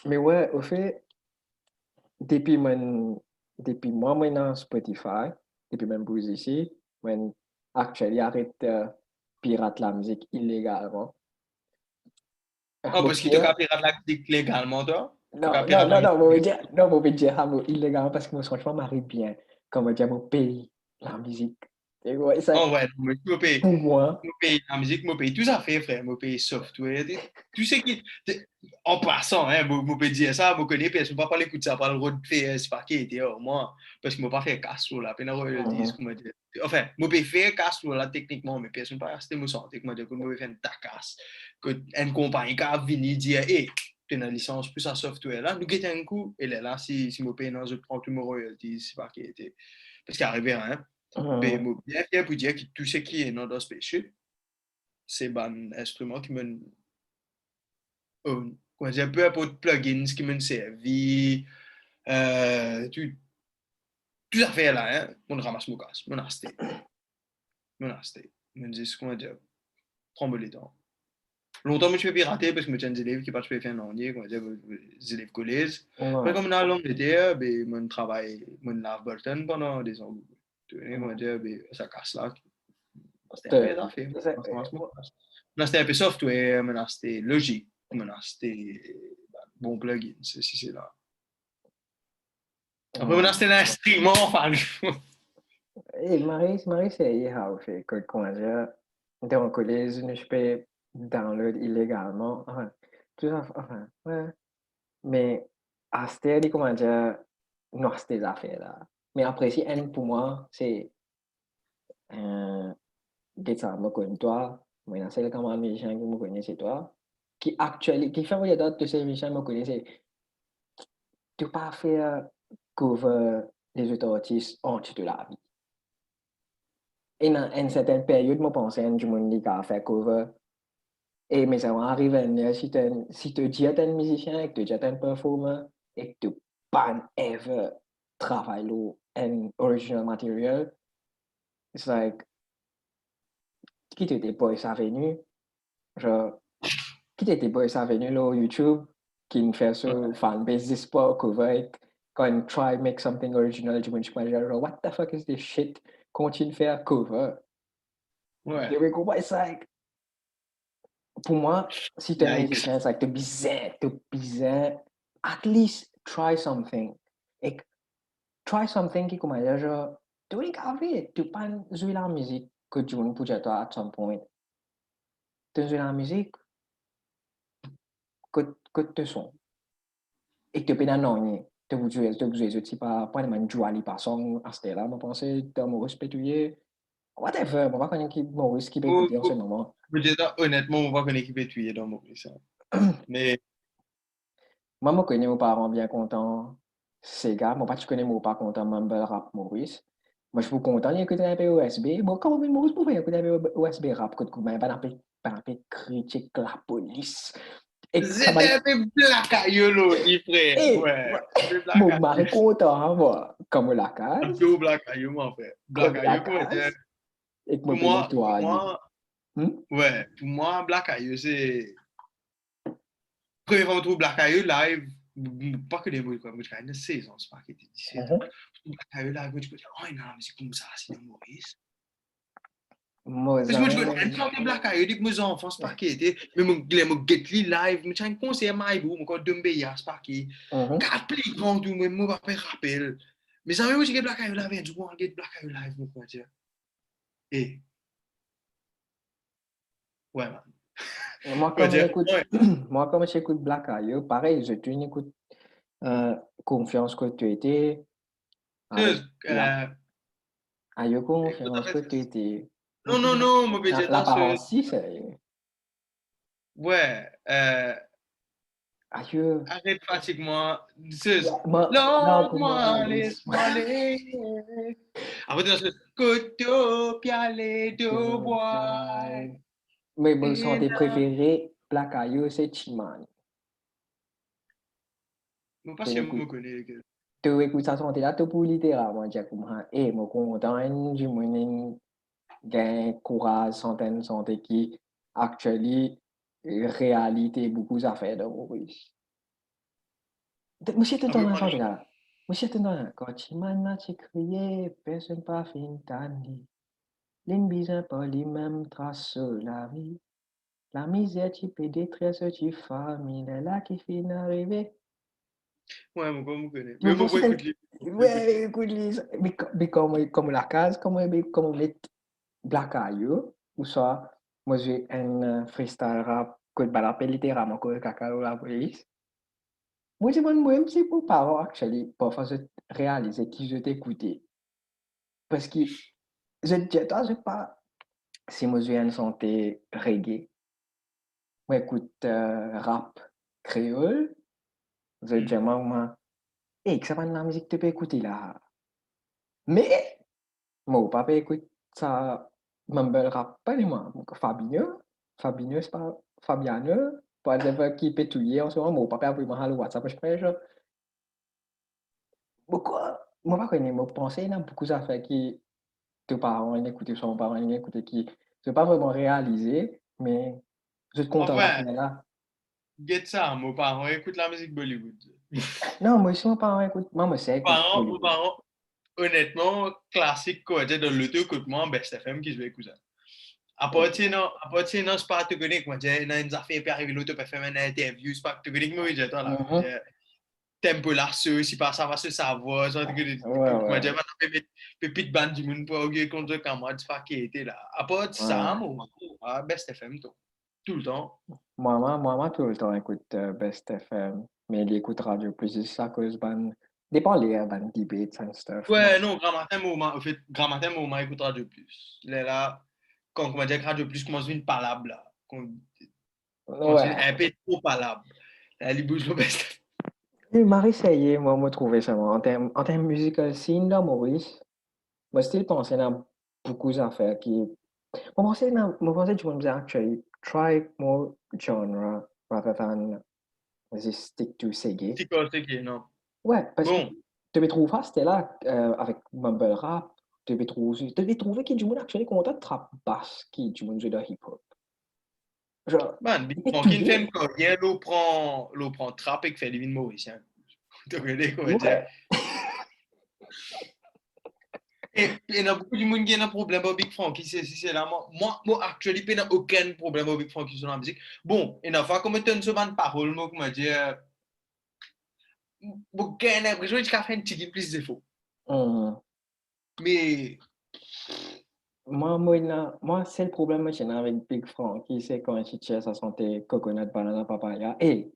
Mais ouais, au fait, depuis mon, depuis moi dans Spotify, depuis même pour ici, moi, actuellement, arrête pirate la musique illégalement. Ah, Mon parce qu'il te pire, pirate la musique légalement, toi? Tu non, non, pirate la non, non, musique vous légalement? dire, non, vous dire, ah, illégalement parce que moi, franchement, m'arrive bien, comme dire, mon pays, la musique. Et ouais, ça, Oh ouais, mais pour moi, mon pays, la musique, mon pays, tout ça fait, frère, mon pays software. Tu sais qui, en passant, hein, mon pays dire ça, mon connais, personne ne va pas l'écouter ça, pas le droit de faire, c'est pas qui était, moi, parce que moi, pas fait casse là, peine à dire, mhm, comment dire. Enfin, mon pays fait casse là, techniquement, mais personne ne peut pas rester me sentir, comment dire, que moi, fait une casse. Que une compagnie qui a venu dire, hey, tu as une licence plus à software là, nous guettons un coup, et là, si mon pays, non, je prends tout mon royalties, c'est pas qui était. Parce qu'il arrivait rien. Ben, mhm, moi, bien fier pour dire que tout ce qui est dans notre spécial, c'est un instrument qui me, comment dire, peu importe plugins qui me servi, tout, tout à fait là, hein, on ramasse mon casse, mon acheté, me dis, comment dire, prends-moi les temps. Longtemps, je me suis pirater parce que je tiens des élèves qui partent faire un an, comment dire, des élèves collèges. Mais ouais, comme on a l'homme d'été, ben, mon travail, mon lave Burton pendant des ans, tu vois, comment mhm. dire, ben, ça casse là, c'était un peu C'est- affaire. ouais, Men c'était un peu software, men c'était logique, men c'était bon plugin, c'est là. Après, men c'était un instrument, enfin, Marie, c'est how fait que comment dire, dans le collège, je peux download illégalement, enfin, tout ça, enfin, ouais. Mais à cette comment dire, non, c'était des affaires là. Mais après, si un pour moi, c'est que ça me connaît toi, moi, c'est comme un méchant qui me connaît, c'est toi, qui actuellement, qui fait voyer d'autres de ces méchants me connaissent, tu pas faire cover les autres artistes entiers de la vie. Et dans une certaine période, je pensais que du monde qui a fait cover. Et mais ça va arriver, si tu dis à un musicien et que tu dis à un performer et que tu pas ever travailler un original material, it's like, qui te déploie sa venue, genre, qui te déploie sa venue là au YouTube, qui ne fait ce fanbase d'espoir cover, quand try make something original, du monde, je pense, genre, what the fuck is this shit? Continue de faire cover. ouais, Tu comprends? It's like, pour moi, si tu es un yikes. musicien, c'est like, tu besoin, at least try something. Et try something qui, comment dire, genre, tu regardes, tu pas jouer la musique que tu veux pour toi at some point. Tu joues la musique que tu son. Et tu peux non, tu joues, tu pas de jouer à son, à ce là, je pense, tu as Maurice Pétuyer, whatever, je ne sais pas qui Maurice qui peut écouter en ce moment. Peut-être, honnêtement, on va qu'on équipe est tué dans mon ça. Mais, Moi, je connais mes parents bien contents. Sega, moi, pas tu connais mon pas content, Mumble Rap Maurice. Moi, je suis content d'écouter un peu USB. Bon, quand même, Maurice, pour écouter un peu USB rap, que tu m'as pas un peu critique la police. Et ça m'a c'était un peu black à yolo, dit frère. eh, Ouais, un peu black mon à mari content, hein, moi, comme la un case, peu black à yolo, en fait. Black comme à la yolo, comment dire. case, et que mon pays Pour nettoyé. moi, Hmm? ouais, pour moi, black à yolo, c'est. Première fois que je trouve Black Ayou live, pas que des mots, quoi. Moi, je une saison, c'est pas qu'il était 17 ans. Mhm. Black Ayou live, moi, je peux dire, oh, il a la musique comme ça, c'est Maurice. Moi, Parce que moi, je j'en connais une sorte de Black Ayou depuis mes enfants, c'est pas qu'il était. Mais mon Get Li live, moi, j'ai un concert Maïbou, mon code Dumbeya, c'est pas qu'il. mhm. Quatre plis grand, tout, moi, pas faire rappel. Mais ça, moi, j'ai Black Ayou live, du coup, on get Black Ayou live, moi, quoi dire. Et, ouais, man. Moi, Quoi comme dire, j'écoute, ouais. moi, comme j'écoute Black Ayou, pareil, je te écoute confiance que tu étais avec la Euh, aïe, écoute, en confiance que fait, tu étais. non, non, non, moi, je La parole danseuse. si, c'est Ouais, aïe. arrête pratiquement. C'est Non, comment Laisse-moi, Maurice? laisse-moi aller. Après, dans ce couteau, pialé de bois. Mais mon Et santé là, préféré, Black Ayou, c'est Chimane. mon pas Tu si je écoutes, me connais. tu écoutes sa santé là, tu peux littéralement dire comme ça. Eh, mon content, du monde, gain courage, santé qui, actually, réalité, beaucoup d'affaires de Maurice. Monsieur tout le Un peu temps pas chanté là. Monsieur tout le temps, quand tu m'as crié, personne pas fin t'année. L'embizin pas les mêmes traces sur la vie. La misère, tu peux détresse, tu famine, là qui finit d'arriver. ouais, mon gars, me connaît. Je me Mais mon pense gars, que écoute les. Écoute ouais, les. écoute, mais comme la case, comme on met Black Ayou, ou soit, moi j'ai un freestyle rap que je rappelle littéralement que le caca la police. Moi, je demande moi c'est pour parents, actually, parfois je réalise qui je t'écoutais. Parce que je pas, si moi j'ai une santé reggae, moi écoute rap créole, je dis moi, hey, que ça va de la musique que tu peux écouter là. Mais, mon papa écoute ça, mumble rap pas les moi. Fabinho, c'est pas Fabiano, whatever qui pétouiller en ce moment, mon papa a vraiment le WhatsApp, je crois, genre, pourquoi, moi pas connais, moi penser, il y a beaucoup d'affaires qui, tes parents, ils écoutent, son parent, ils écoutent, qui, je pas vraiment réalisé, mais je suis content Enfin, d'apprendre là. get ça, mon parent écoute la musique Bollywood. Non, moi aussi, mon parent écoute, moi, c'est écoute Mon Bollywood. parent, honnêtement, classique, quoi. Tu sais, dans l'auto, écoute-moi, Best FM qui je vais écouter. À partir de c'est pas te connaître, moi, j'ai une affaire qui arrive l'auto, pour faire une interview, c'est pas te connaître, moi, j'ai là, moi, Mhm. j'ai tempo là, si pas ça va se savoir, ça, Ouais, moi, ouais, j'ai pas fait pépite bande du monde pour augurer contre camarade, c'est pas qui était là. À part de ça, ouais. moi, Best FM, tout le temps. Moi, tout le temps écoute Best FM, mais il écoute Radio Plus, c'est ça cause ban, dépend les ban debates and stuff, Ouais, moi. non, en fait, grand matin, moment, écoute Radio Plus. Là, quand on va dire que Radio Plus commence une palabre, là. Continue Ouais. un peu trop palabre. Là, il bouge le best. Il m'a essayé, moi, me trouver ça, moi, en termes musical scene, là, Maurice, moi, still pensé dans beaucoup d'affaires qui, moi, pensé, tu me dire, actually, try more genre rather than just stick to Segé. C'est quoi, c'est qui, non? Ouais, parce que Bon, tu me trouves c'était là, avec Mumble Rap, tu me trouver qui du monde actually content de trap basse qui du monde de hip-hop. Genre, man, Big il est Franklin fait une tué. carrière, l'eau prend trappe et qui fait des vignes mauriciens. Tu connais quoi dire? Ouais. Et il y a beaucoup de monde qui a un problème avec Big Frank, c'est là, moi, actuellement, il n'y a aucun problème avec Big Frank sur la musique. Bon, il y a fois comme tu as une seconde parole, moi, comme je dis, aucun l'impression qu'il a fait un petit peu plus de défaut. Hum. Mais, Moi, c'est le problème que j'ai avec Big Frankie, c'est quand il cherche sa santé coconut, banana, papaya. Et,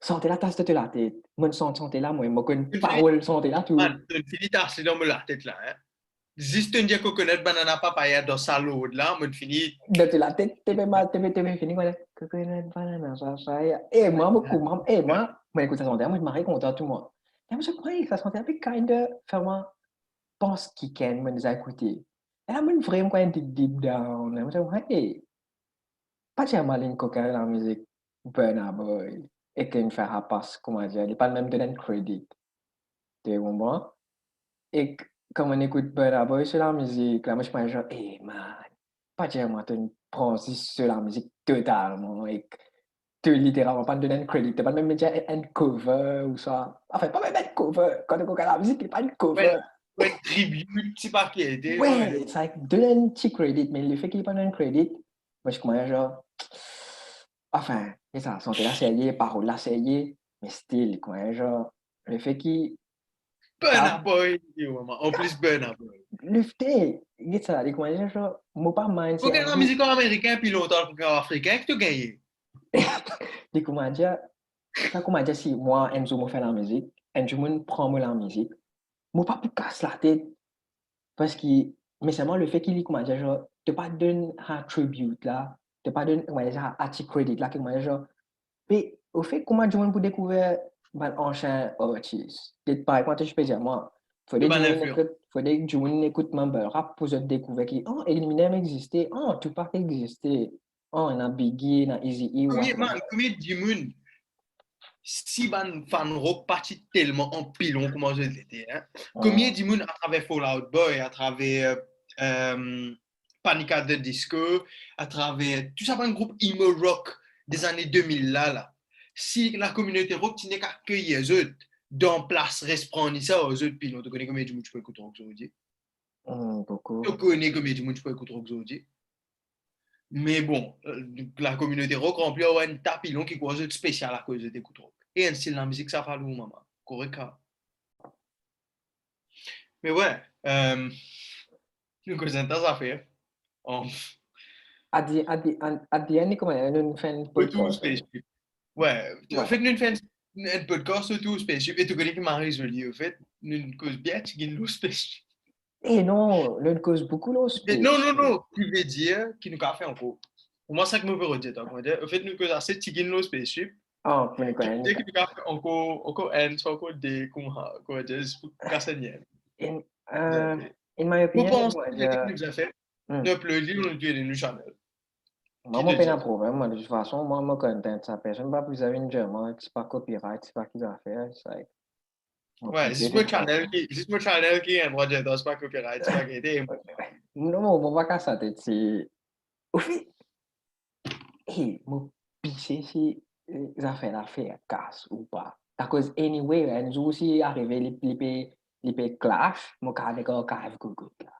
santé la tasse de la tête. Moi, santé là, moi, une parole santé là, tout. man, tu finis ta dans la tête là, hein. Juste un dia coconut banana papaya dans sa load là, on finit. De la tête, t'es fini, voilà. Coconut, banana, papaya. Et moi, moi, écoute, ça santé, moi, je m'arrête content, tout le monde. Et moi, je croyais que ça sentait un peu kind of, faire moi, pense qu'il can, moi, nous a écouté. Et là, moi, vraiment, quand deep down, moi, je dis, hey, pas de malin coquin dans la musique, Burna Boy, et qu'il fait un passe, comment dire, il n'est pas même donné un crédit, tu comprends? Et quand on écoute Burna Boy sur la musique, là, moi, je pense genre, hey man, pas de moi, tu prends sur la musique totalement, et que tu littéralement pas donné un crédit, tu pas même dire un cover ou ça. Enfin, pas même un cover, quand tu écoutes la musique, il n'est pas un Ouais, cover. ouais, tribute, c'est pas qui était, ouais. Ouais, c'est like, donne un petit crédit, mais le fait qu'il n'est pas donné un crédit, moi, je commence genre, enfin, c'est ça, santé là, c'est lié, parole là, c'est lié, mais still, quoi, genre, le fait qu'il Burna tape, Boy, en plus Burna Boy. le fait, c'est ça, les coins, genre, moi pas mind, c'est Coquin un en goût, musique américain, puis longtemps coquin africain, que tu gagnes. les comment dire, ça, comment dire, si moi, Enzo me fait la musique, Enzo me prend moi la musique, moi pas pour casser la tête, parce que, mais seulement le fait qu'il, comment dire, genre, te pas donne un tribute là, te pas donne, comment dire, un petit crédit là, comment dire, genre, mais au fait, comment du monde pour découvrir un ancien artiste? Peut-être par exemple, je peux dire, moi, De bonne influence. faudrait que du monde écoute Mumble Rap pour se découvrir qui, oh, Eminem existait, oh, Tupac existait, oh, il y a Biggie, il y a Eazy-E, whatever. Combien de monde, si ban fan rock parti tellement en pilon comment je l'étais, hein? Combien Hum, de monde à travers Fall Out Boy, à travers Panic at the Disco, à travers tout ça, un groupe emo rock des années 2000 là. Si la communauté rock tenait qu'à accueillir les autres, dans place, prendre ça aux autres, puis tu connais combien de monde tu peux écouter rock aujourd'hui? Beaucoup. Tu connais combien de monde tu peux écouter rock aujourd'hui? Mais bon, la communauté rock remplit un tapilon qui cause de spécial à cause de t'écoutes rock. Et un style de la musique, ça fait l'eau, maman. Correct. Mais ouais, nous causons tas à faire. À the end, comment on fait un Autour podcast? spécifique. Ouais, en Ouais. fait, nous faisons un podcast autour spécifique. Et tu connais qui m'a résolu, en fait, nous cause bien, tu gagnes l'eau spécifique. Eh non, on cause beaucoup de Non, speech. non, non, tu veux dire qu'il nous a fait encore. Pour moi, c'est ça que je veux redire. En fait, nous cause assez, tu gagnes l'eau spécifique. Ah, pour nous Qui veut connaître. dire qu'il nous a fait encore un, soit encore des, comment dire, pour casser In, Exactly. in my Moi, opinion, pense moi, que l'équipe nous a fait, hmm. nous uploader, on utilise nous channel. Moi, Qui moi, te pas dit? un problème. Moi, de toute façon, moi, moi, content, ça personne pas plus avec une German, c'est pas copyright, c'est pas qu'ils ont fait, c'est like, moi, Ouais, publier juste de mon toute channel façon. qui est un droit de c'est pas copyright, c'est pas guidé. Non, on va pas ça tête, c'est, au fait, hey, moi, piché si les affaires casse ou pas. Parce que, anyway, un jour, si arrivé, les clash, moi, quand les gars, quand Google, là.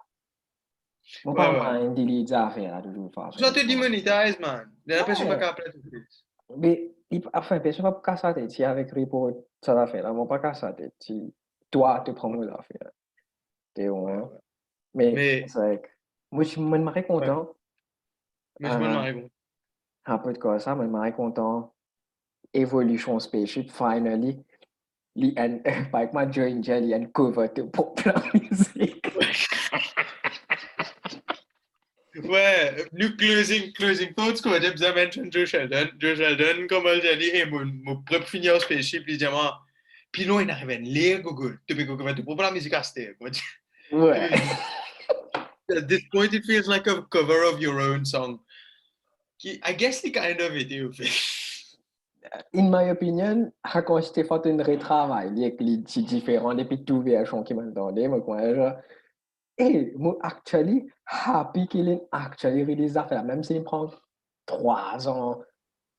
Moi, Ouais, pas ouais. mind des affaires, là, de toute Ça façon. te démonétise, man. J'ai l'impression que je Ouais. vais appeler tout de suite. Mais, enfin, personne ne va pas casser la tête si avec report, ça va faire. Là, on va pas casser la tête si toi, tu prends mon affaire. Tu Ouais, vois. ouais. Mais, Mais, c'est vrai que moi, je me suis ouais. content. Mais je me Euh, demande bon. un peu de quoi ça, mais je suis content. Evolution Spaceship, finally. Par exemple, Joe Angel, il y a une cover de pop la musique. Ouais, nous closing thoughts, quoi. J'ai besoin de mention Joe Sheldon. Joe Sheldon, comme elle dit, hey, mon propre finir au spaceship, il dit, moi, puis là, il arrive à lire Google. Tu peux Google, tu peux pas la musique à c'était, quoi. Ouais. At this point, it feels like a cover of your own song. I guess the kind of video. In my opinion, quand je t'ai fait un retravail, c'est différent depuis tout version qui m'entendait, mais quoi, genre, hey, moi, actually, happy qu'il ait actually release affaire, même s'il prend 3 ans,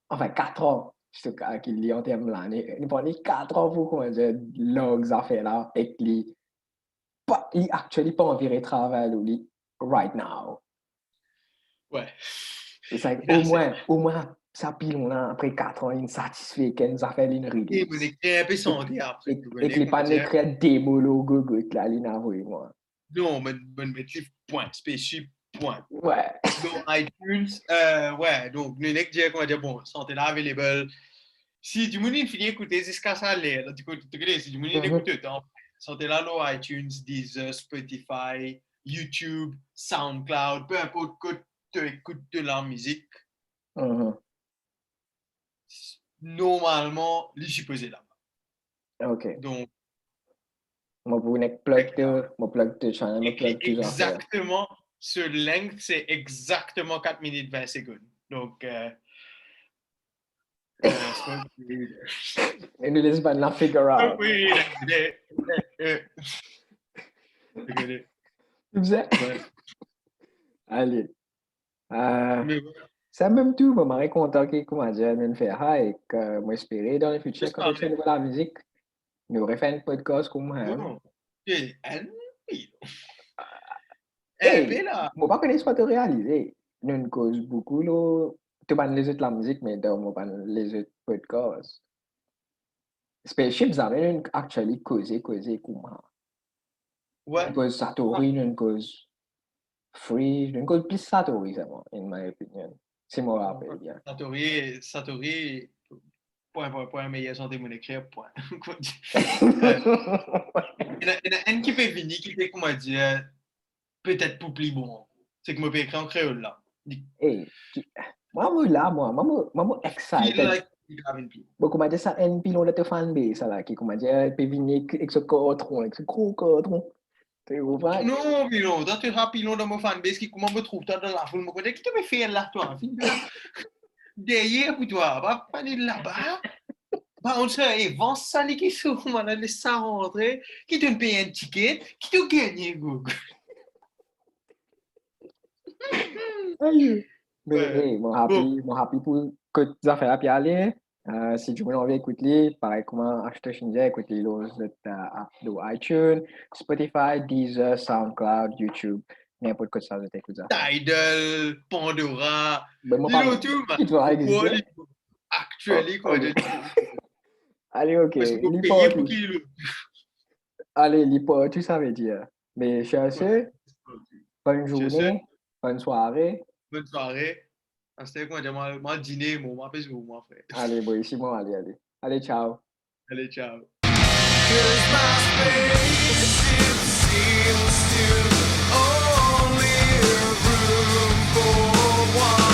enfin 4 ans, je sais qu'il lit en termes l'année, il prend 4 ans pour comment dire, logs affaires là, et qu'il pas, il actually pas envie de travailler, lui, right now. Ouais. C'est ça, That's au moins, ça pilon là, après 4 ans, il est satisfait qu'il a fait une Et mon release. écrit un peu sondé après, Et vous que voyez les comment pannes dire. écrites démo logo, là, il a envoyé moi. Non, mon métier, point, spécifique, point. Ouais. Donc, iTunes, ouais, donc, nous n'avons dire, comment dire, bon, santé là, available. Si du monde finit d'écouter, c'est ce que ça a l'air. Tu connais, si du monde écoute, santé là, iTunes, Deezer, Spotify, YouTube, SoundCloud, peu importe que tu écoutes de la musique, normalement, je suis posé là. OK. Donc, Moi, pour une plug de channel, me plug tout ça faire. exactement, ce length, c'est exactement 4 minutes 20 secondes. Donc, Et nous laisse pas la figure out. Tu sais? Allez. C'est même tout, moi, je suis content que, comment dire, nous faire ça et que moi, espérer dans le futur, quand tu fais de la musique, nous refait un podcast comme ça. Non, Hey, moi, pas connaître pas te réaliser. Nous cause beaucoup, là. Tu pas les autres la musique, mais dans moi, pas les autres podcasts. Spaceship, ça amène actually causer comme ça. ouais. Une cause Satori, une cause Free, une cause plus Satori, c'est moi, in my opinion. Si je me rappelle bien. Satori, point, meilleure santé, mon écrire, point. Il y en a un qui peut venir, qui peut, comment dire, peut-être pour plus bon. C'est que moi, peux écrire en créole, là. Hey, moi, là, moi, Feel excited. like you have in people. Bon, comment dire, ça, un pilon de fanbase, ça, là, qui, comment dire, peut venir avec ce coton, avec ce gros coton. Tu comprends? Non, Pilon, toi, tu as Pilon dans mon fanbase qui, comment me trouve, toi, dans la foule, me connaît, qui te me fait là, toi? Derrière, pour toi, pas de là-bas. Bah, on se dit, vends ça, les qui sont, on va laisser ça rentrer, qui te paye un ticket, qui te gagne, Google. Aïe. Mais, Ouais. hey, Bon, mon happy pour que tu as fait la piale. Si tu veux envie d'écouter, pareil, comment acheter chez nous, écouter de iTunes, Spotify, Deezer, SoundCloud, YouTube, n'importe quoi ça, je t'écoute ça. Tidal, Pandora, Ben, moi, you know pas, tout, man. qui doit Quoi, exister? Oh, actually, quoi, ok. Allez, ok. parce qu'il faut payer pour L'hypothèse. qu'il le. Allez, l'hypothèse, ça veut dire. Mais, cher Ouais. sœur, bonne Je sais, journée, bonne soirée. bonne soirée. C'était quoi, moi, dîner, moi, parce que moi, frère. Allez, bon, ici, moi, allez, allez. Allez, ciao. Allez, ciao. 'Cause my spaceship seems to only have room for one.